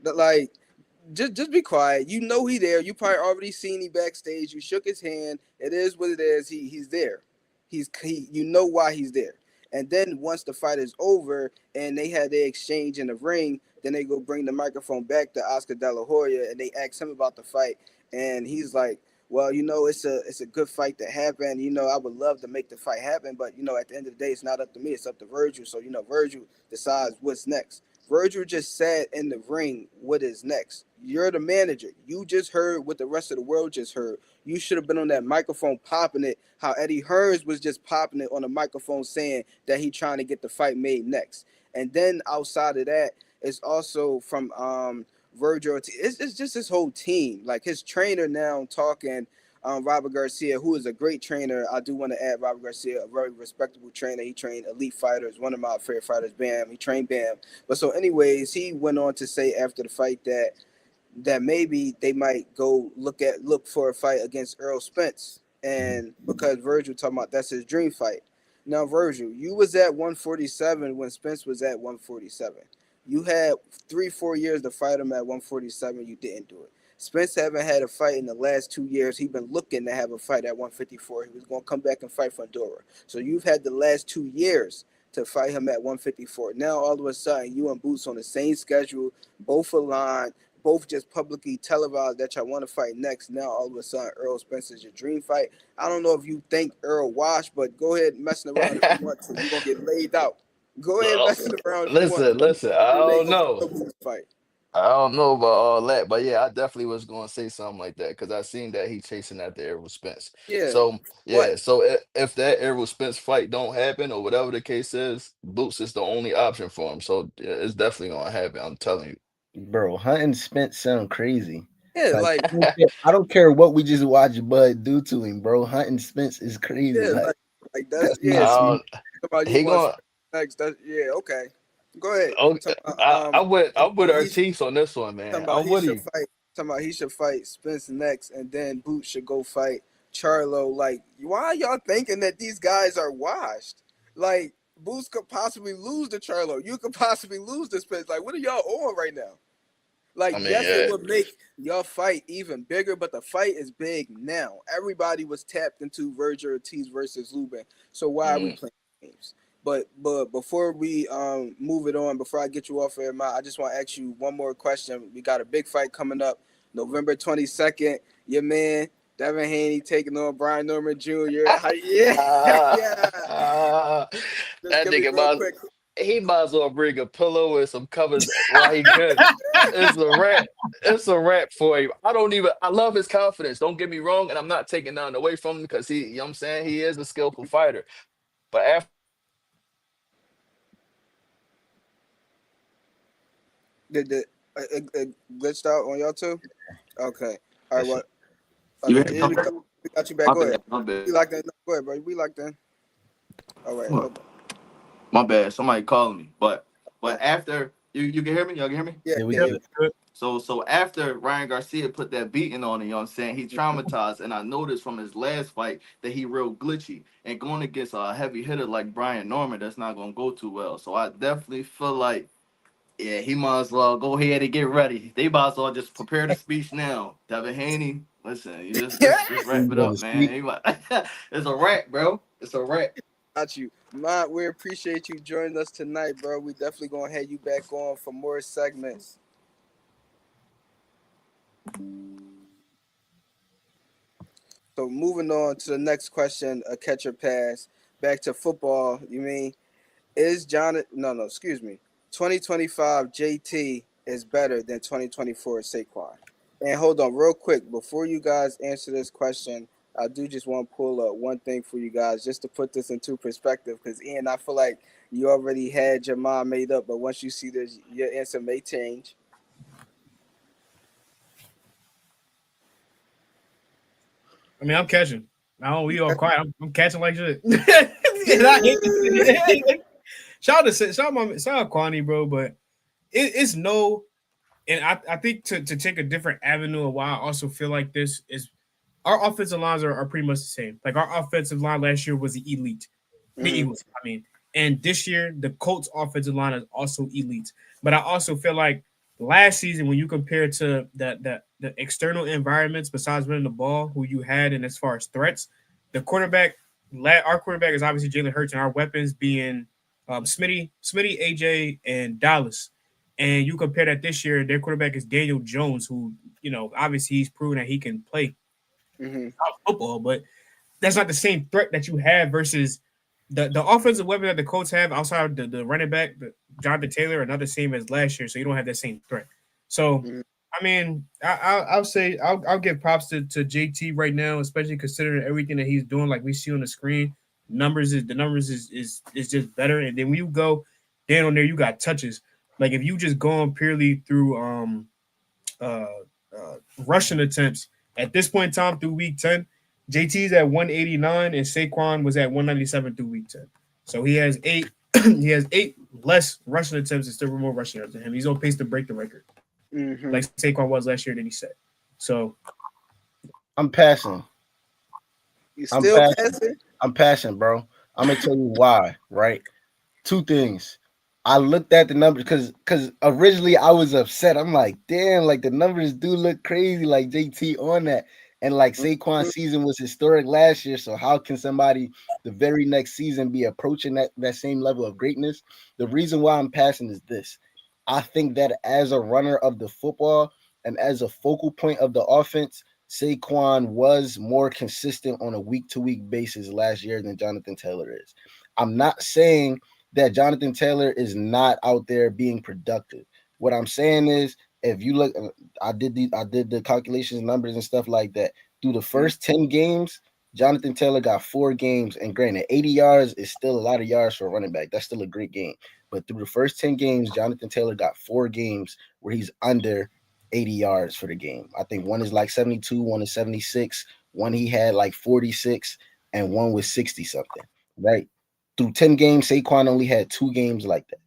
Speaker 1: Like, just be quiet. You know he there. You probably already seen he backstage. You shook his hand. It is what it is. He's there. You know why he's there. And then once the fight is over and they had their exchange in the ring, then they go bring the microphone back to Oscar De La Hoya and they ask him about the fight, and he's like, "Well, it's a good fight that happened. I would love to make the fight happen, but at the end of the day, it's not up to me. It's up to Virgil. So Virgil decides what's next." Virgil just said in the ring, "What is next?" You're the manager. You just heard what the rest of the world just heard. You should have been on that microphone popping it. How Eddie Hearns was just popping it on the microphone saying that he trying to get the fight made next. And then outside of that, it's also from Virgil. It's just his whole team. Like his trainer now talking. Robert Garcia, who is a great trainer. I do want to add Robert Garcia, a very respectable trainer. He trained elite fighters, one of my favorite fighters, Bam. He trained Bam. But so, anyways, he went on to say after the fight that maybe they might go look for a fight against Earl Spence, and because Virgil talking about that's his dream fight. Now, Virgil, you was at 147 when Spence was at 147. You had 3-4 years to fight him at 147. You didn't do it. Spence haven't had a fight in the last 2 years. He's been looking to have a fight at 154. He was going to come back and fight for Dora. So you've had the last 2 years to fight him at 154. Now all of a sudden you and Boots on the same schedule, both aligned, both just publicly televised that y'all want to fight next. Now all of a sudden Earl Spence is your dream fight. I don't know if you think Earl washed, but go ahead messing around if you want to. You're gonna get laid out. Go ahead
Speaker 4: Well,
Speaker 1: messing around if you want
Speaker 4: listen,
Speaker 1: to.
Speaker 4: listen. I
Speaker 1: It ain't
Speaker 4: don't
Speaker 1: gonna be
Speaker 4: know.
Speaker 1: no Boots fight.
Speaker 4: I don't know about all that, but yeah, I definitely was going to say something like that because I seen that he chasing after Errol Spence.
Speaker 1: Yeah.
Speaker 4: So
Speaker 1: What?
Speaker 4: yeah, so if that Errol Spence fight don't happen or whatever the case is, Boots is the only option for him. So yeah, it's definitely gonna happen. I'm telling
Speaker 2: Bro, Hunt and Spence sound crazy.
Speaker 1: Yeah,
Speaker 2: Like
Speaker 1: like
Speaker 2: I don't care what we just watched Bud do to him, bro. Hunt and Spence is crazy.
Speaker 1: yeah,
Speaker 2: Like
Speaker 1: like
Speaker 2: that's
Speaker 1: that's
Speaker 2: some
Speaker 1: yeah.
Speaker 2: of the
Speaker 1: So
Speaker 2: smooth.
Speaker 4: you.
Speaker 1: about you
Speaker 4: He
Speaker 1: want
Speaker 4: going.
Speaker 1: Spence next? That's yeah. Okay. Go ahead.
Speaker 4: Okay,
Speaker 1: Talking about,
Speaker 4: I'm with
Speaker 1: he
Speaker 4: Ortiz on this one, man.
Speaker 1: talking about
Speaker 4: I'm
Speaker 1: he
Speaker 4: with
Speaker 1: should
Speaker 4: him.
Speaker 1: fight. Talking about he should fight Spence next, and then Boots should go fight Charlo. Like, why are y'all thinking that these guys are washed? Like, Boots could possibly lose to Charlo. You could possibly lose to Spence. Like, what are y'all on right now? Like,
Speaker 4: I mean,
Speaker 1: yes, it
Speaker 4: yeah.
Speaker 1: would make your fight even bigger, but the fight is big now. Everybody was tapped into Virgil Ortiz versus Lubin. So why are we
Speaker 4: Mm.
Speaker 1: playing games? But before we move it on, before I get you off air, I just want to ask you one more question. We got a big fight coming up, November 22nd. Your man Devin Haney taking on Brian Norman Jr. Yeah, yeah.
Speaker 4: Ah,
Speaker 1: Just
Speaker 4: that
Speaker 1: give me
Speaker 4: nigga
Speaker 1: real
Speaker 4: might
Speaker 1: quick.
Speaker 4: he might as well bring a pillow and some covers while he good. It's a wrap. It's a wrap for him. I don't even I love his confidence. Don't get me wrong, and I'm not taking nothing away from him because he, you know what I'm saying, he is a skillful fighter. But after
Speaker 1: Did it glitched out on y'all too? Okay. All right.
Speaker 4: that
Speaker 1: What?
Speaker 4: shit.
Speaker 1: All
Speaker 4: You
Speaker 1: right.
Speaker 4: hear me?
Speaker 1: Yeah, we got you back.
Speaker 4: My
Speaker 1: Go ahead.
Speaker 4: bad, my bad.
Speaker 1: We locked in. Go ahead, bro. We locked in. All right.
Speaker 4: What?
Speaker 1: Hold on.
Speaker 4: My bad. Somebody calling me. But
Speaker 1: Oh,
Speaker 4: after you can hear me? Y'all can hear me?
Speaker 1: yeah,
Speaker 2: Yeah, we
Speaker 1: yeah,
Speaker 3: Yep.
Speaker 1: yeah.
Speaker 2: good.
Speaker 3: Good.
Speaker 4: So after Ryan Garcia put that beating on him, you know what I'm saying? He
Speaker 1: Mhm.
Speaker 4: traumatized, and I noticed from his last fight that he real glitchy. And going against a heavy hitter like Brian Norman, that's not gonna go too well. So I definitely feel like
Speaker 5: Yeah, he might as well go ahead and get ready. They might as well just prepare the speech now. Devin Haney, listen, you just wrap
Speaker 2: He's
Speaker 5: it
Speaker 2: going to
Speaker 5: up, man.
Speaker 2: speak.
Speaker 5: It's a wrap, bro. It's a wrap.
Speaker 1: Got you. Matt, we appreciate you joining us tonight, bro. We definitely gonna have you back on for more segments. So moving on to the next question, a catcher pass. Back to football. You mean is John? No, excuse me. 2025 JT is better than 2024 Saquon. And hold on, real quick, before you guys answer this question, I do just want to pull up one thing for you guys, just to put this into perspective. Because Ian, I feel like you already had your mind made up, but once you see this, your answer may change.
Speaker 3: I mean, I'm catching. I don't. We all quiet. I'm catching like shit. And I hate this. Shout out Kwani, bro. But it's no. And I think to take a different avenue of why I also feel like this is our offensive lines are pretty much the same. Like our offensive line last year was the elite, the
Speaker 1: Mm-hmm.
Speaker 3: Eagles. I mean, and this year the Colts offensive line is also elite. But I also feel like last season when you compare to the external environments besides running the ball, who you had, and as far as threats, the quarterback, our quarterback is obviously Jalen Hurts, and our weapons being Smitty, AJ, and Dallas. And you compare that this year, their quarterback is Daniel Jones, who obviously he's proven that he can play
Speaker 1: Mm-hmm.
Speaker 3: football, but that's not the same threat that you have versus the offensive weapon that the Colts have outside the running back, the Jonathan Taylor, are not the same as last year, so you don't have that same threat. So,
Speaker 1: Mm-hmm.
Speaker 3: I mean, I'll say I'll give props to JT right now, especially considering everything that he's doing, like we see on the screen. The numbers is just better, and then when you go down on there, you got touches. Like if you just go on purely through uh, rushing attempts. At this point in time through week 10, JT's at 189 and Saquon was at 197 through week 10. So he has eight he has eight less rushing attempts and still more rushing yards than him. He's on pace to break the record.
Speaker 1: Mm-hmm.
Speaker 3: Like Saquon was last year that he said. So
Speaker 2: I'm passing.
Speaker 1: You
Speaker 2: I'm
Speaker 1: still
Speaker 2: passing.
Speaker 1: passing?
Speaker 2: I'm passing, bro. I'm gonna tell you why. Right. Two things. I looked at the numbers because originally I was upset. I'm like, damn, like the numbers do look crazy, like JT on that. And like Saquon's season was historic last year. So how can somebody the very next season be approaching that same level of greatness? The reason why I'm passing is this. I think that as a runner of the football and as a focal point of the offense, Saquon was more consistent on a week to week basis last year than Jonathan Taylor is. I'm not saying that Jonathan Taylor is not out there being productive. What I'm saying is, if you look, I did the calculations, numbers, and stuff like that. Through the first 10 games, Jonathan Taylor got 4 games, and granted, 80 yards is still a lot of yards for a running back. That's still a great game. But through the first 10 games, Jonathan Taylor got 4 games where he's under 80 yards for the game. I think one is like 72, one is 76, one he had like 46, and one was 60 something, right? Through 10 games, Saquon only had 2 games like that.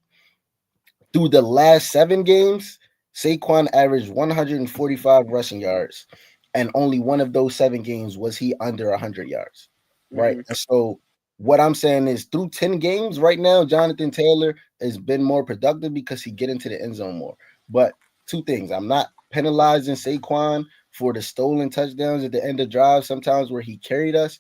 Speaker 2: Through the last 7 games, Saquon averaged 145 rushing yards, and only one of those 7 games was he under 100 yards, right?
Speaker 1: Mm-hmm.
Speaker 2: And so, what I'm saying is, through 10 games right now, Jonathan Taylor has been more productive because he get into the end zone more. But two things, I'm not penalizing Saquon for the stolen touchdowns at the end of drives sometimes where he carried us.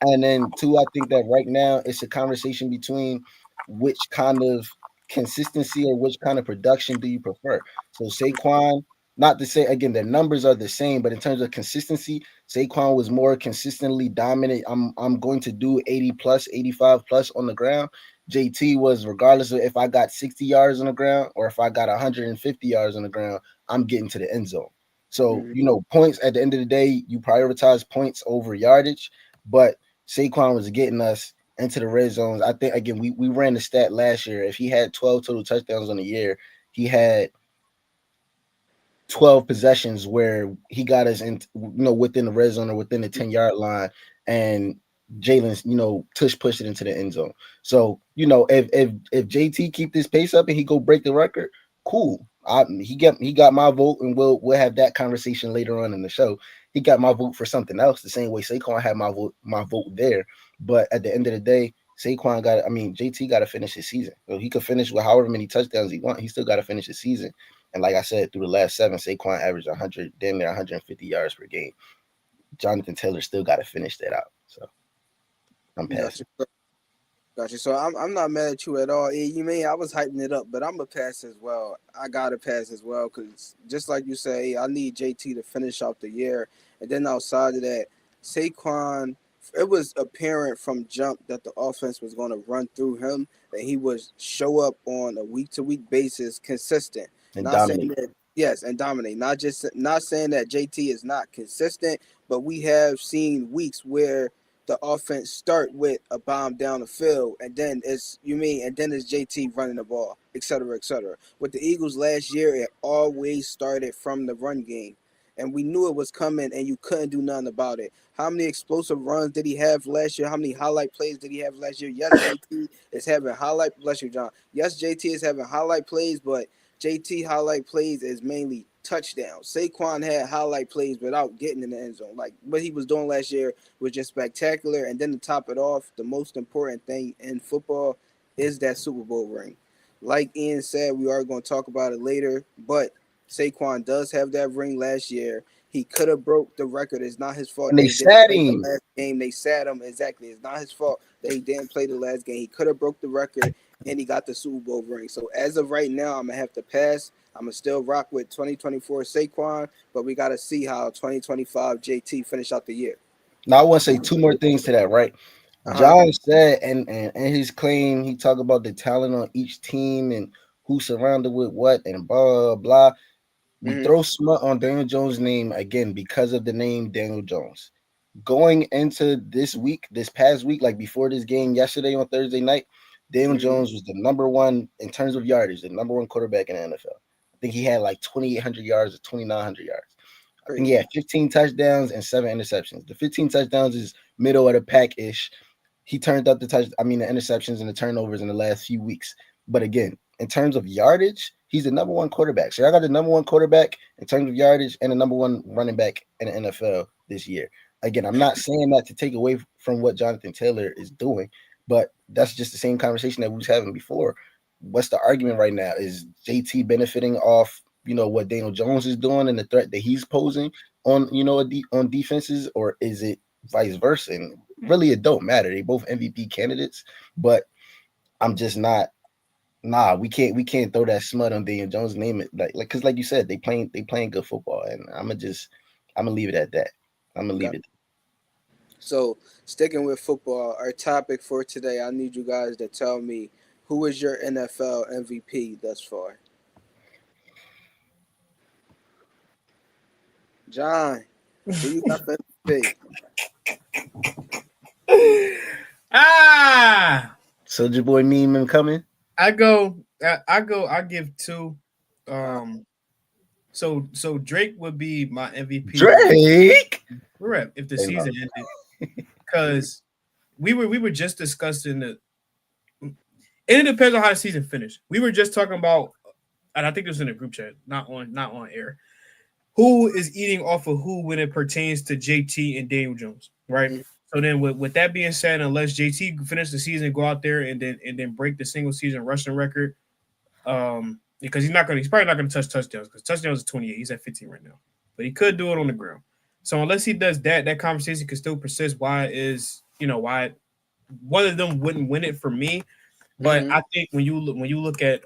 Speaker 2: And then two, I think that right now it's a conversation between which kind of consistency or which kind of production do you prefer? So Saquon, not to say again the numbers are the same, but in terms of consistency, Saquon was more consistently dominant. I'm going to do 80 plus, 85 plus on the ground. JT was regardless of if I got 60 yards on the ground or if I got 150 yards on the ground, I'm getting to the end zone. So,
Speaker 1: Mm-hmm.
Speaker 2: Points at the end of the day, you prioritize points over yardage, but Saquon was getting us into the red zones. I think again we ran the stat last year. If he had 12 total touchdowns on the year, he had 12 possessions where he got us in, within the red zone or within the 10-yard line, and Jalen's, tush pushed it into the end zone. So, if JT keep this pace up and he go break the record, cool. He got my vote, and we'll have that conversation later on in the show. He got my vote for something else, the same way Saquon had my vote there. But at the end of the day, Saquon got. I mean, JT got to finish his season. So he could finish with however many touchdowns he want. He still got to finish his season. And like I said, through the last 7, Saquon averaged 100, damn near 150 yards per game. Jonathan Taylor still got to finish that out. So I'm passing.
Speaker 1: Gotcha. Gotcha. So I'm not mad at you at all. You mean I was hyping it up, but I'm a pass as well. I gotta pass as well because just like you say, I need JT to finish out the year, and then outside of that, Saquon. It was apparent from jump that the offense was going to run through him, that he would show up on a week to week basis, consistent.
Speaker 2: And
Speaker 1: Not saying
Speaker 2: dominate.
Speaker 1: that yes, and dominate. Not saying that JT is not consistent, but we have seen weeks where the offense start with a bomb down the field, and then and then it's JT running the ball, et cetera, et cetera. With the Eagles last year, it always started from the run game, and we knew it was coming, and you couldn't do nothing about it. How many explosive runs did he have last year? How many highlight plays did he have last year? Yes, JT is having highlight. Bless you, John. Yes, JT is having highlight plays, but JT highlight plays is mainly touchdowns. Saquon had highlight plays without getting in the end zone. Like what he was doing last year was just spectacular. And then to top it off, the most important thing in football is that Super Bowl ring. Like Ian said, we are going to talk about it later, but Saquon does have that ring last year. He could have broke the record. It's not his fault
Speaker 2: And
Speaker 1: that
Speaker 2: they
Speaker 1: he didn't
Speaker 2: sat
Speaker 1: play the
Speaker 2: him.
Speaker 1: last game. They sat him. Exactly. It's not his fault that he didn't play the last game. He could have broke the record and he got the Super Bowl ring. So as of right now, I'm gonna have to pass. I'm gonna still rock with 2024 Saquon, but we got to see how 2025 JT finish out the year.
Speaker 2: Now I want to say two more things to that, right?
Speaker 1: Uh huh.
Speaker 2: John said, and his claim, he talked about the talent on each team and who surrounded with what and blah blah blah. We
Speaker 1: Hmm.
Speaker 2: throw smut on Daniel Jones' name again because of the name Daniel Jones. Going into this week, this past week, like before this game yesterday on Thursday night, Daniel
Speaker 1: Hmm.
Speaker 2: Jones was the number one in terms of yardage, the number one quarterback in the NFL. I think he had like 2,800 yards or 2,900 yards. I think he
Speaker 1: Crazy.
Speaker 2: had 15 touchdowns and 7 interceptions. The 15 touchdowns is middle of the pack ish. He turned up the interceptions and the turnovers in the last few weeks. But again, in terms of yardage, he's the number one quarterback. So I got the number one quarterback in terms of yardage and the number one running back in the NFL this year. Again, I'm not saying that to take away from what Jonathan Taylor is doing, but that's just the same conversation that we was having before. What's the argument right now? Is JT benefiting off what Daniel Jones is doing and the threat that he's posing on on defenses, or is it vice versa? And really, it don't matter. They both MVP candidates, but I'm just not. Nah, we can't throw that smut on Daniel Jones. Name it because like you said, they playing good football, and I'm gonna leave it at that. I'm gonna leave
Speaker 1: Got
Speaker 2: it.
Speaker 1: So sticking with football, our topic for today, I need you guys to tell me who is your NFL MVP thus far. John, who you got for MVP?
Speaker 3: Ah,
Speaker 2: Soldier Boy meme coming.
Speaker 3: I give two.
Speaker 1: Uh,
Speaker 3: So Drake would be my MVP
Speaker 2: Drake.
Speaker 3: if the
Speaker 2: Hey,
Speaker 3: season ended, because we were just discussing the. And it depends on how the season finished. We were just talking about, and I think it was in a group chat, not on air. Who is eating off of who when it pertains to JT and Daniel Jones, right?
Speaker 1: mhm,
Speaker 3: So then, with that being said, unless JT finish the season, go out there and then break the single season rushing record, because he's probably not gonna touch touchdowns because touchdowns is 28. He's at 15 right now, but he could do it on the ground. So unless he does that, that conversation could still persist. Why one of them wouldn't win it for me? But
Speaker 1: mhm,
Speaker 3: I think when you look at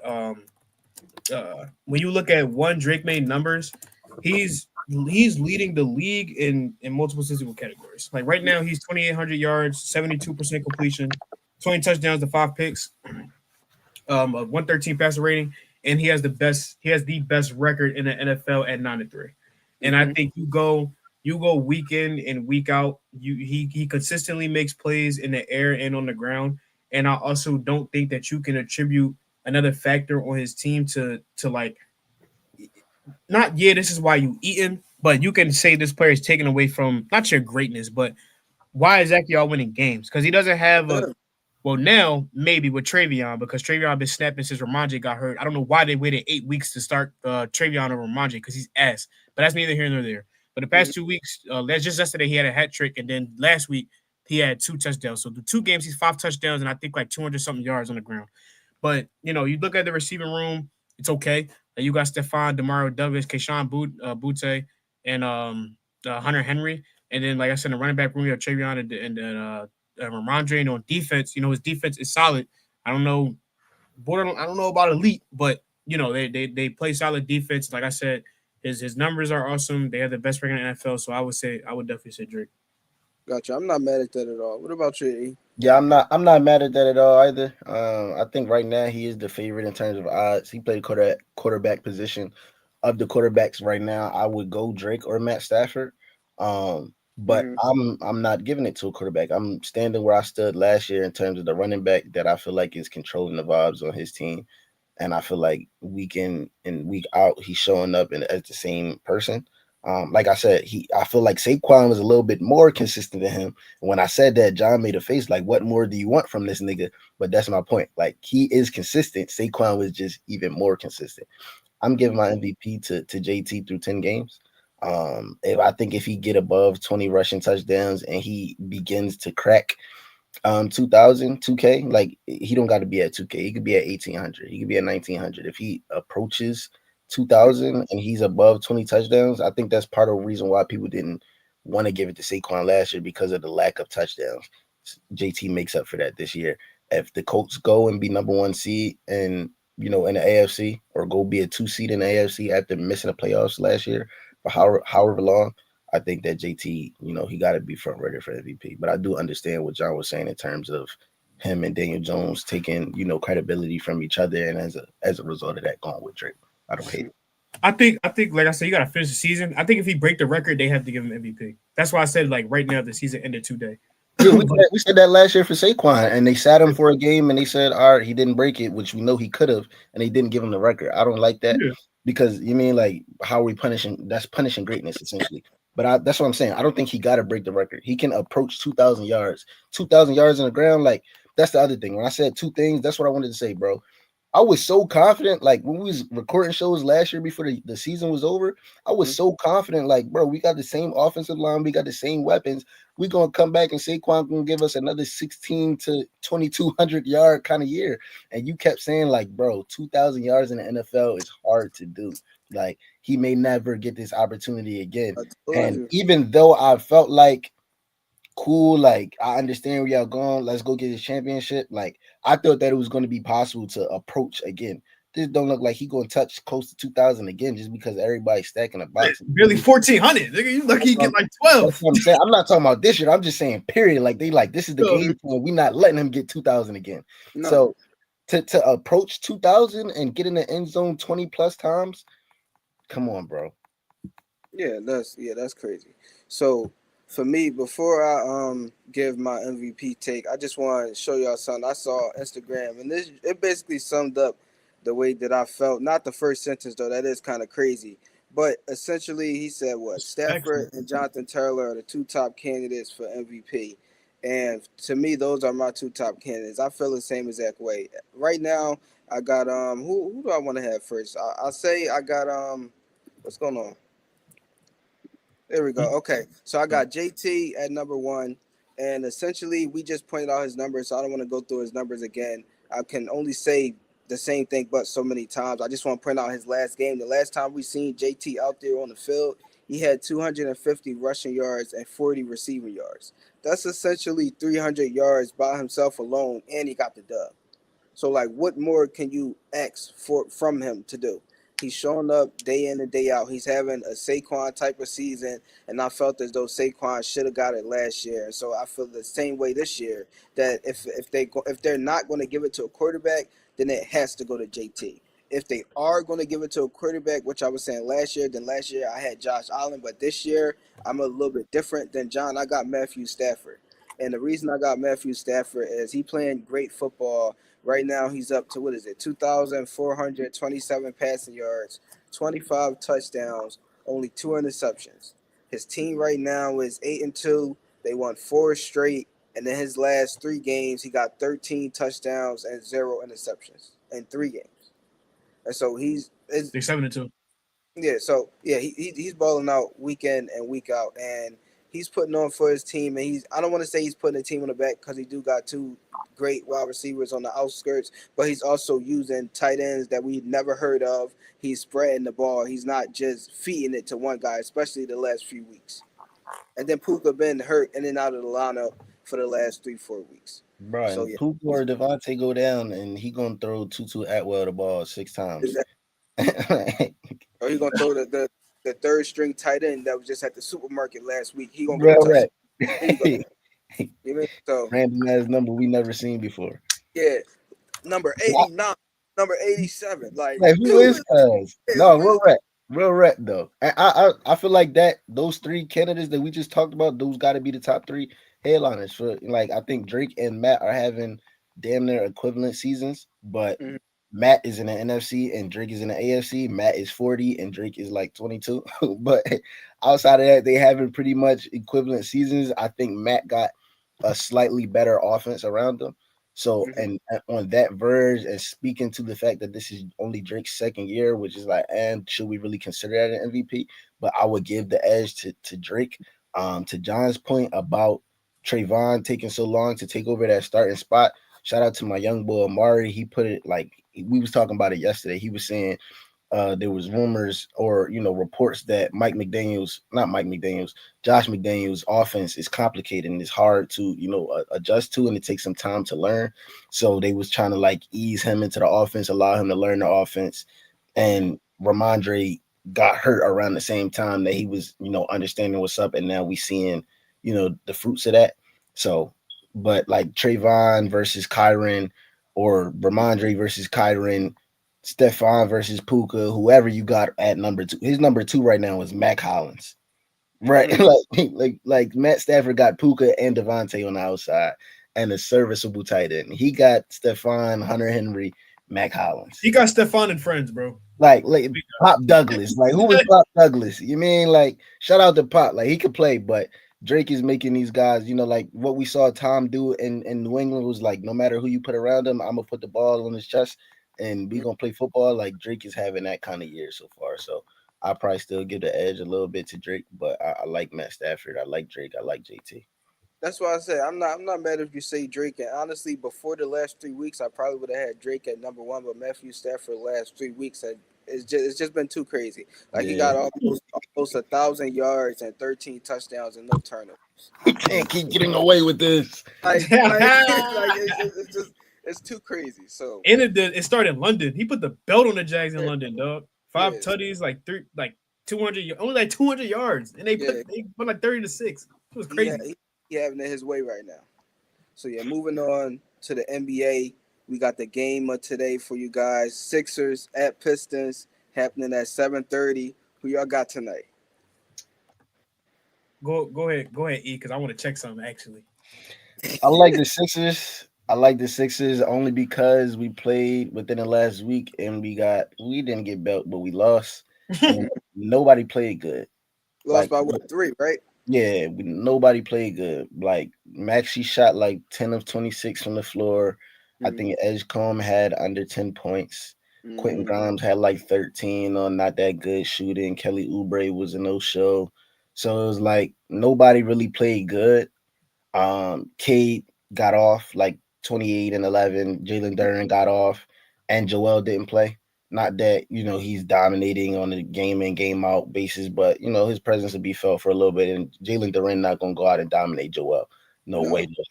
Speaker 3: one Drake made numbers, he's leading the league in multiple statistical categories. Like right now, he's 2,800 yards, 72% completion, 20 touchdowns to 5 picks, a 113 passer rating, and he has the best record in the NFL at 9-3. And I
Speaker 1: mhm.
Speaker 3: think you go week in and week out. He consistently makes plays in the air and on the ground. And I also don't think that you can attribute another factor on his team to like not this is why you eating, but you can say this player is taken away from not your greatness, but why exactly y'all winning games? Because he doesn't have a
Speaker 1: Yeah.
Speaker 3: well, now maybe with Travion because Travion been snapping since Ramondre got hurt. I don't know why they waited 8 weeks to start Travion or Ramondre because he's ass. But that's neither here nor there. But the
Speaker 1: Mhm.
Speaker 3: past 2 weeks, that's just yesterday he had a hat trick, and then last week he had 2 touchdowns. So the 2 games, he's 5 touchdowns and I think like 200 something yards on the ground. But you look at the receiving room, it's okay. You got Stephon, Demario Douglas, Butte, and Hunter Henry. And then, like I said, in the running back room, you have Travion and Ramondre. And on defense, his defense is solid. I don't know, I don't know about elite, but they play solid defense. Like I said, his numbers are awesome. They have the best record in the NFL. So I would definitely say Drake.
Speaker 1: Gotcha. I'm not mad at that at all. What about you, E?
Speaker 2: Yeah, I'm not mad at that at all either. I think right now he is the favorite in terms of odds. He played quarterback position. Of the quarterbacks right now, I would go Drake or Matt Stafford. But
Speaker 1: Mm-hmm.
Speaker 2: I'm not giving it to a quarterback. I'm standing where I stood last year in terms of the running back that I feel like is controlling the vibes on his team. And I feel like week in and week out, he's showing up and as the same person. Like I said, I feel like Saquon was a little bit more consistent than him. When I said that, John made a face like, "What more do you want from this nigga?" But that's my point. Like he is consistent. Saquon was just even more consistent. I'm giving my MVP to JT through 10 games. If I think if he get above 20 rushing touchdowns and he begins to crack 2000 2K, like he don't got to be at 2K. He could be at 1800. He could be at 1900. If he approaches 2000 and he's above 20 touchdowns, I think that's part of the reason why people didn't want to give it to Saquon last year because of the lack of touchdowns. JT makes up for that this year. If the Colts go and be number 1 seed and in the AFC or go be a 2 seed in the AFC after missing the playoffs last year for however long, I think that JT, he got to be front runner for MVP. But I do understand what John was saying in terms of him and Daniel Jones taking, credibility from each other, and as a result of that, going with Drake. I don't hate it.
Speaker 3: I think, like I said, you got to finish the season. I think if he break the record, they have to give him MVP. That's why I said like right now the season ended today.
Speaker 2: Yeah, we said that last year for Saquon, and they sat him for a game, and they said, "All right, he didn't break it," which we know he could have, and they didn't give him the record. I don't like that
Speaker 3: Yeah.
Speaker 2: because you mean like how are we punishing? That's punishing greatness essentially. But that's what I'm saying. I don't think he got to break the record. He can approach 2,000 yards, 2,000 yards on the ground. Like that's the other thing. When I said two things, that's what I wanted to say, bro. I was so confident, like when we was recording shows last year before the season was over, I was so confident, like, bro, we got the same offensive line, we got the same weapons. We're gonna come back and Saquon gonna give us another 16 to 2,200 yard kind of year. And you kept saying, like, bro, 2,000 yards in the NFL is hard to do. Like, he may never get this opportunity again.
Speaker 1: I told
Speaker 2: And
Speaker 1: you.
Speaker 2: even though I felt like cool, like I understand where y'all going, let's go get his championship. Like I thought that it was going to be possible to approach again. This don't look like he going to touch close to 2,000 again just because everybody's stacking a box.
Speaker 3: Barely 1,400. Nigga, you lucky you get like
Speaker 2: That's
Speaker 3: 12.
Speaker 2: what I'm saying. I'm not talking about this year. I'm just saying, period. Like they like this is the
Speaker 3: No,
Speaker 2: game plan. We're not letting him get 2,000 again.
Speaker 1: No.
Speaker 2: So to approach 2,000 and get in the end zone 20 plus times, come on, bro.
Speaker 1: That's crazy. So for me, before I give my MVP take, I just want to show y'all something I saw on Instagram, and this it basically summed up the way that I felt. Not the first sentence though, that is kind of crazy, but essentially he said what
Speaker 3: actually,
Speaker 1: Stafford and Jonathan Taylor are the two top candidates for MVP, and to me those are my two top candidates. I feel the same exact way. Right now, I got who do I want to have first? I'll say I got what's going on. There we go. Okay. So I got JT at number one. And essentially, we just pointed out his numbers. So I don't want to go through his numbers again. I can only say the same thing, but so many times. I just want to point out his last game. The last time we seen JT out there on the field, he had 250 rushing yards and 40 receiving yards. That's essentially 300 yards by himself alone, and he got the dub. So like, what more can you ask for from him to do? He's showing up day in and day out. He's having a Saquon type of season, and I felt as though Saquon should have got it last year. And so I feel the same way this year that if they're not going to give it to a quarterback, then it has to go to JT. If they are going to give it to a quarterback, which I was saying last year, then last year I had Josh Allen, but this year I'm a little bit different than John. I got Matthew Stafford. And the reason I got Matthew Stafford is he playing great football. Right now, he's up to what is it, 2,427 passing yards, 25 touchdowns, only 2 interceptions. His team right now is 8-2. They won 4 straight, and in his last 3 games, he got 13 touchdowns and 0 interceptions in 3 games. And so
Speaker 3: they 7-2.
Speaker 1: he's balling out week in and week out, and he's putting on for his team, and I don't want to say he's putting the team on the back because he do got two great wide receivers on the outskirts, but he's also using tight ends that we never heard of. He's spreading the ball. He's not just feeding it to one guy, especially the last few weeks. And then Puka been hurt in and out of the lineup for the last 3-4 weeks.
Speaker 2: Bro,
Speaker 1: So
Speaker 2: and
Speaker 1: yeah,
Speaker 2: Puka or Devontae go down, and he gonna throw Tutu Atwell the ball 6 times.
Speaker 1: exactly. Or he gonna throw the third string tight end that was just at the supermarket last week. He gonna get a
Speaker 2: Real
Speaker 1: touchdown.
Speaker 2: rap.
Speaker 1: There you go. You mean so?
Speaker 2: Random ass number we never seen before.
Speaker 1: Yeah, number 89, number 87. Like
Speaker 2: Like who
Speaker 1: who
Speaker 2: is
Speaker 1: is
Speaker 2: Cuz? No,
Speaker 1: who is
Speaker 2: real rap though. I feel like that those three candidates that we just talked about, those got to be the top three headliners for. Like I think Drake and Matt are having damn near equivalent seasons, but
Speaker 1: Mhm,
Speaker 2: Matt is in the NFC and Drake is in the AFC. Matt is 40 and Drake is like 22. But outside of that, they having pretty much equivalent seasons. I think Matt got a slightly better offense around them. So,
Speaker 1: mhm,
Speaker 2: and on that verge, and speaking to the fact that this is only Drake's second year, which is like, and should we really consider that an MVP? But I would give the edge to Drake. To John's point about Trayvon taking so long to take over that starting spot. Shout out to my young boy Amari. He put it like we was talking about it yesterday. He was saying there was rumors or reports that Josh McDaniels offense is complicated and it's hard to adjust to, and it takes some time to learn. So they was trying to like ease him into the offense, allow him to learn the offense.
Speaker 1: mhm.
Speaker 2: And Ramondre got hurt around the same time that he was understanding what's up, and now we seeing the fruits of that. So, but like Trayvon versus Kyron or Ramondre versus Kyron, Stefan versus Puka, whoever you got at number two. His number two right now is Mac Hollins. Right.
Speaker 1: Mm.
Speaker 2: like Matt Stafford got Puka and Devontae on the outside and a serviceable tight end. He got Stefan, Hunter Henry, Mac Hollins.
Speaker 3: He got Stefan and friends, bro.
Speaker 2: Like Pop Douglas. Like who was Pop Douglas? You mean like shout out to Pop. Like he could play, but Drake is making these guys, like what we saw Tom do in New England was like no matter who you put around him, I'm gonna put the ball on his chest and we gonna play football. Like Drake is having that kind of year so far. So I probably still give the edge a little bit to Drake, but I like Matt Stafford. I like Drake. I like JT.
Speaker 1: That's why I said I'm not mad if you say Drake. And honestly, before the last 3 weeks, I probably would have had Drake at number one. But Matthew Stafford the last 3 weeks it's just been too crazy. Like he
Speaker 2: Yeah.
Speaker 1: got almost 1,000 yards and 13 touchdowns and no turnovers.
Speaker 2: We can't keep getting away with this.
Speaker 1: It's too crazy. So
Speaker 3: And it started in London. He put the belt on the Jags in
Speaker 1: yeah,
Speaker 3: London, dog.
Speaker 1: yeah,
Speaker 3: 5 tutties, like 200, only like 200 yards, and they put
Speaker 1: yeah.
Speaker 3: they put like 30-6. It was
Speaker 1: He, ha-
Speaker 3: crazy.
Speaker 1: he having it his way right now. So yeah, moving on to the NBA. We got the game of today for you guys. Sixers at Pistons happening at 7:30. Who y'all got tonight?
Speaker 3: Go ahead, E, because I want to check something actually.
Speaker 2: I like the Sixers. I like the Sixers only because we played within the last week and we didn't get belt, but we lost. And nobody played good.
Speaker 1: Lost
Speaker 2: Like
Speaker 1: by what, 3, right?
Speaker 2: yeah, nobody played good. Like Maxey shot like 10 of 26 from the floor. I
Speaker 1: Mm-hmm.
Speaker 2: think Edgecombe had under 10 points. Quentin
Speaker 1: Mm-hmm.
Speaker 2: Grimes had like 13 on not that good shooting. Kelly Oubre was a no-show. So it was like nobody really played good. Cade got off like 28 and 11. Jalen Duren got off, and Joel didn't play. Not that he's dominating on a game in game out basis, but his presence will be felt for a little bit. And Jalen Duren not gonna go out and dominate Joel. No
Speaker 1: No.
Speaker 2: way, no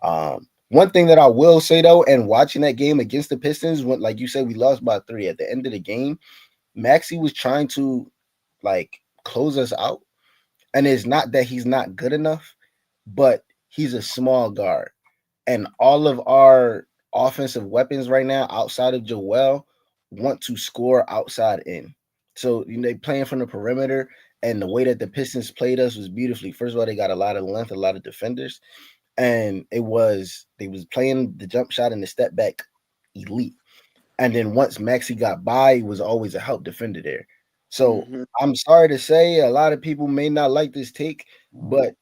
Speaker 2: how. One thing that I will say though, and watching that game against the Pistons, when like you said, we lost by 3 at the end of the game. Maxey was trying to like close us out, and it's not that he's not good enough, but he's a small guard. And all of our offensive weapons right now, outside of Joel, want to score outside in. So they playing from the perimeter, and the way that the Pistons played us was beautifully. First of all, they got a lot of length, a lot of defenders, and they was playing the jump shot and the step back elite. And then once Maxi got by, he was always a help defender there. So
Speaker 1: Mm-hmm.
Speaker 2: I'm sorry to say, a lot of people may not like this take, but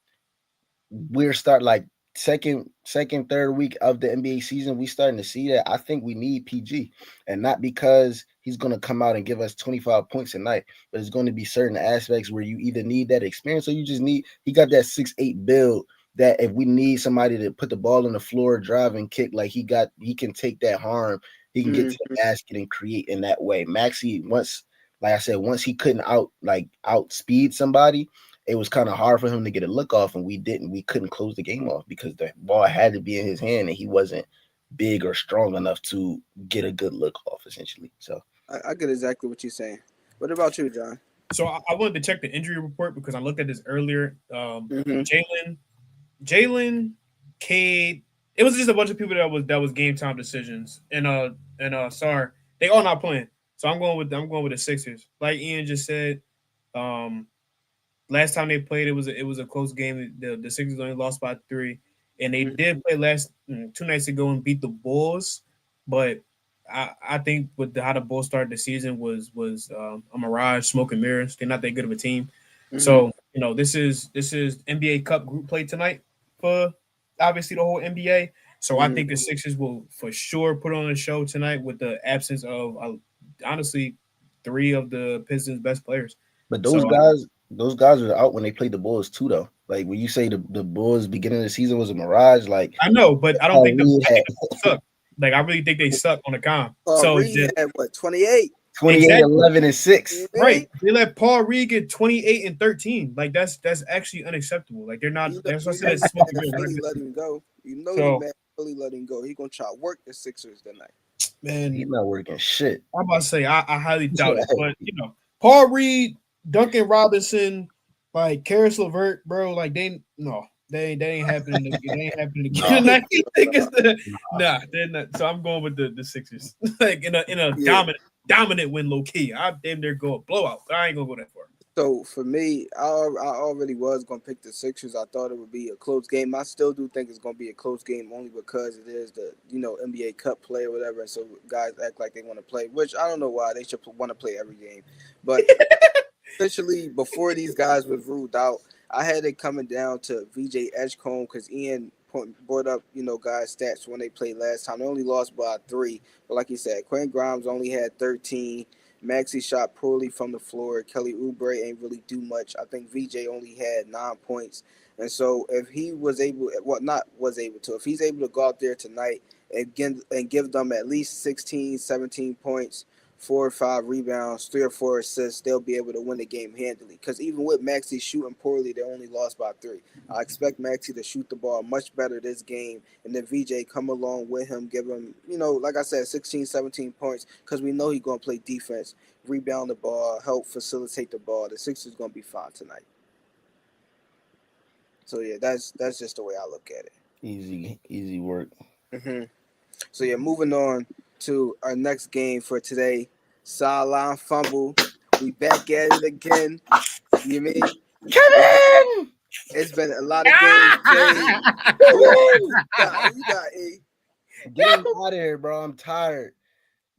Speaker 2: we're start like third week of the NBA season. We starting to see that I think we need PG, and not because he's going to come out and give us 25 points a night. But it's going to be certain aspects where you either need that experience or you just need. He got that 6'8" build that if we need somebody to put the ball on the floor, drive and kick, like he can take that harm. He can get to the basket and create in that way. Maxey, once, like I said, once he couldn't outspeed somebody, it was kind of hard for him to get a look off, and we couldn't close the game off because the ball had to be in his hand, and he wasn't big or strong enough to get a good look off, essentially. So
Speaker 1: I get exactly what you're saying. What about you, John?
Speaker 3: So I wanted to check the injury report because I looked at this earlier.
Speaker 1: Mm-hmm.
Speaker 3: Jalen, Cade. It was just a bunch of people that was game time decisions. And sorry, they all not playing. So I'm going with the Sixers. Like Ian just said, last time they played, it was a close game. The Sixers only lost by 3, and they did play last 2 nights ago and beat the Bulls. But I think with how the Bulls started the season was a mirage, smoke and mirrors. They're not that good of a team.
Speaker 1: Mm-hmm.
Speaker 3: So this is NBA Cup group play tonight for obviously the whole NBA. So I think the Sixers will for sure put on a show tonight with the absence of honestly 3 of the Pistons' best players.
Speaker 2: But those guys are out when they played the Bulls too, though. Like when you say the Bulls beginning of the season was a mirage, like
Speaker 3: I know, but I don't think the Bulls suck. Like I really think they suck on the comp. So
Speaker 1: Reed had what 28,
Speaker 2: 11, and 6.
Speaker 3: Right. They let Paul Reed get 28 and 13. Like that's actually unacceptable. Like they're not. That's what I said.
Speaker 1: Philly let him go. You know, so, Philly let him go. He gonna try to work the Sixers tonight.
Speaker 3: Man,
Speaker 2: he's not working shit.
Speaker 3: I'm about to say I highly doubt it, but Paul Reed, Duncan Robinson, like Karis LeVert, bro, like they ain't happening. They ain't happening again. Nah, they're not. So I'm going with the Sixers, like in a dominant win, low key. I damn near go a blowout, but I ain't gonna go that far.
Speaker 1: So for me, I already was gonna pick the Sixers. I thought it would be a close game. I still do think it's gonna be a close game only because it is the NBA Cup play or whatever. And so guys act like they want to play, which I don't know why they should want to play every game. But essentially, before these guys was ruled out, I had it coming down to VJ Edgecombe because Ian brought up guys' stats when they played last time. They only lost by 3, but like you said, Quentin Grimes only had 13. Maxey shot poorly from the floor. Kelly Oubre ain't really do much. I think VJ only had 9 points. And so if he was able, if he's able to go out there tonight and give them at least 16, 17 points, 4 or 5 rebounds, 3 or 4 assists, they'll be able to win the game handily. Because even with Maxey shooting poorly, they only lost by 3. I expect Maxey to shoot the ball much better this game, and then VJ come along with him, give him, like I said, 16, 17 points, because we know he's going to play defense, rebound the ball, help facilitate the ball. The Sixers going to be fine tonight. So, yeah, that's just the way I look at it.
Speaker 2: Easy work.
Speaker 1: Mm-hmm. So, yeah, moving on to our next game for today. Sideline fumble. We back at it again. You mean?
Speaker 2: Kevin!
Speaker 1: It's been a lot of games played. You got A.
Speaker 2: Get him out of here, bro. I'm tired.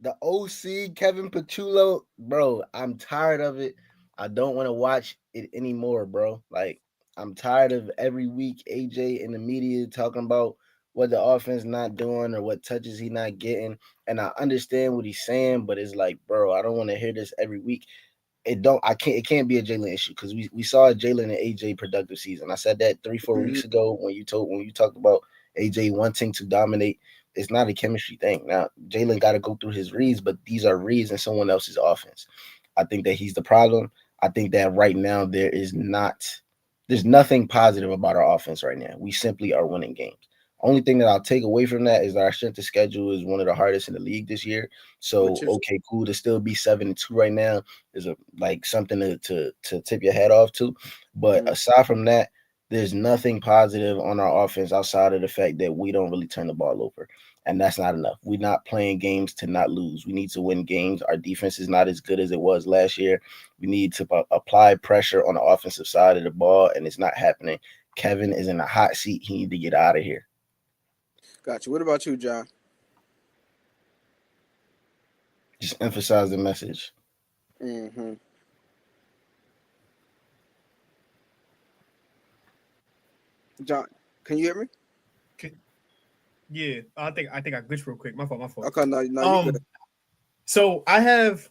Speaker 2: The OC, Kevin Petullo, bro, I'm tired of it. I don't want to watch it anymore, bro. Like, I'm tired of every week AJ in the media talking about what the offense not doing or what touches he not getting. And I understand what he's saying, but it's like, bro, I don't want to hear this every week. It can't be a Jalen issue because we saw a Jalen and AJ productive season. I said that 3-4 weeks ago when you talked about AJ wanting to dominate. It's not a chemistry thing. Now Jalen got to go through his reads, but these are reads in someone else's offense. I think that he's the problem. I think that right now there's nothing positive about our offense right now. We simply are winning games. Only thing that I'll take away from that is that our strength of schedule is one of the hardest in the league this year. So, okay, cool to still be 7-2 right now is something to tip your head off to. But aside from that, there's nothing positive on our offense outside of the fact that we don't really turn the ball over. And that's not enough. We're not playing games to not lose. We need to win games. Our defense is not as good as it was last year. We need to apply pressure on the offensive side of the ball, and it's not happening. Kevin is in a hot seat. He needs to get out of here.
Speaker 1: Gotcha. What about you, John?
Speaker 2: Just emphasize the message.
Speaker 1: Mm-hmm. John, can you hear me?
Speaker 3: Yeah, I think I glitched real quick. My fault.
Speaker 1: Okay, no, you good.
Speaker 3: So I have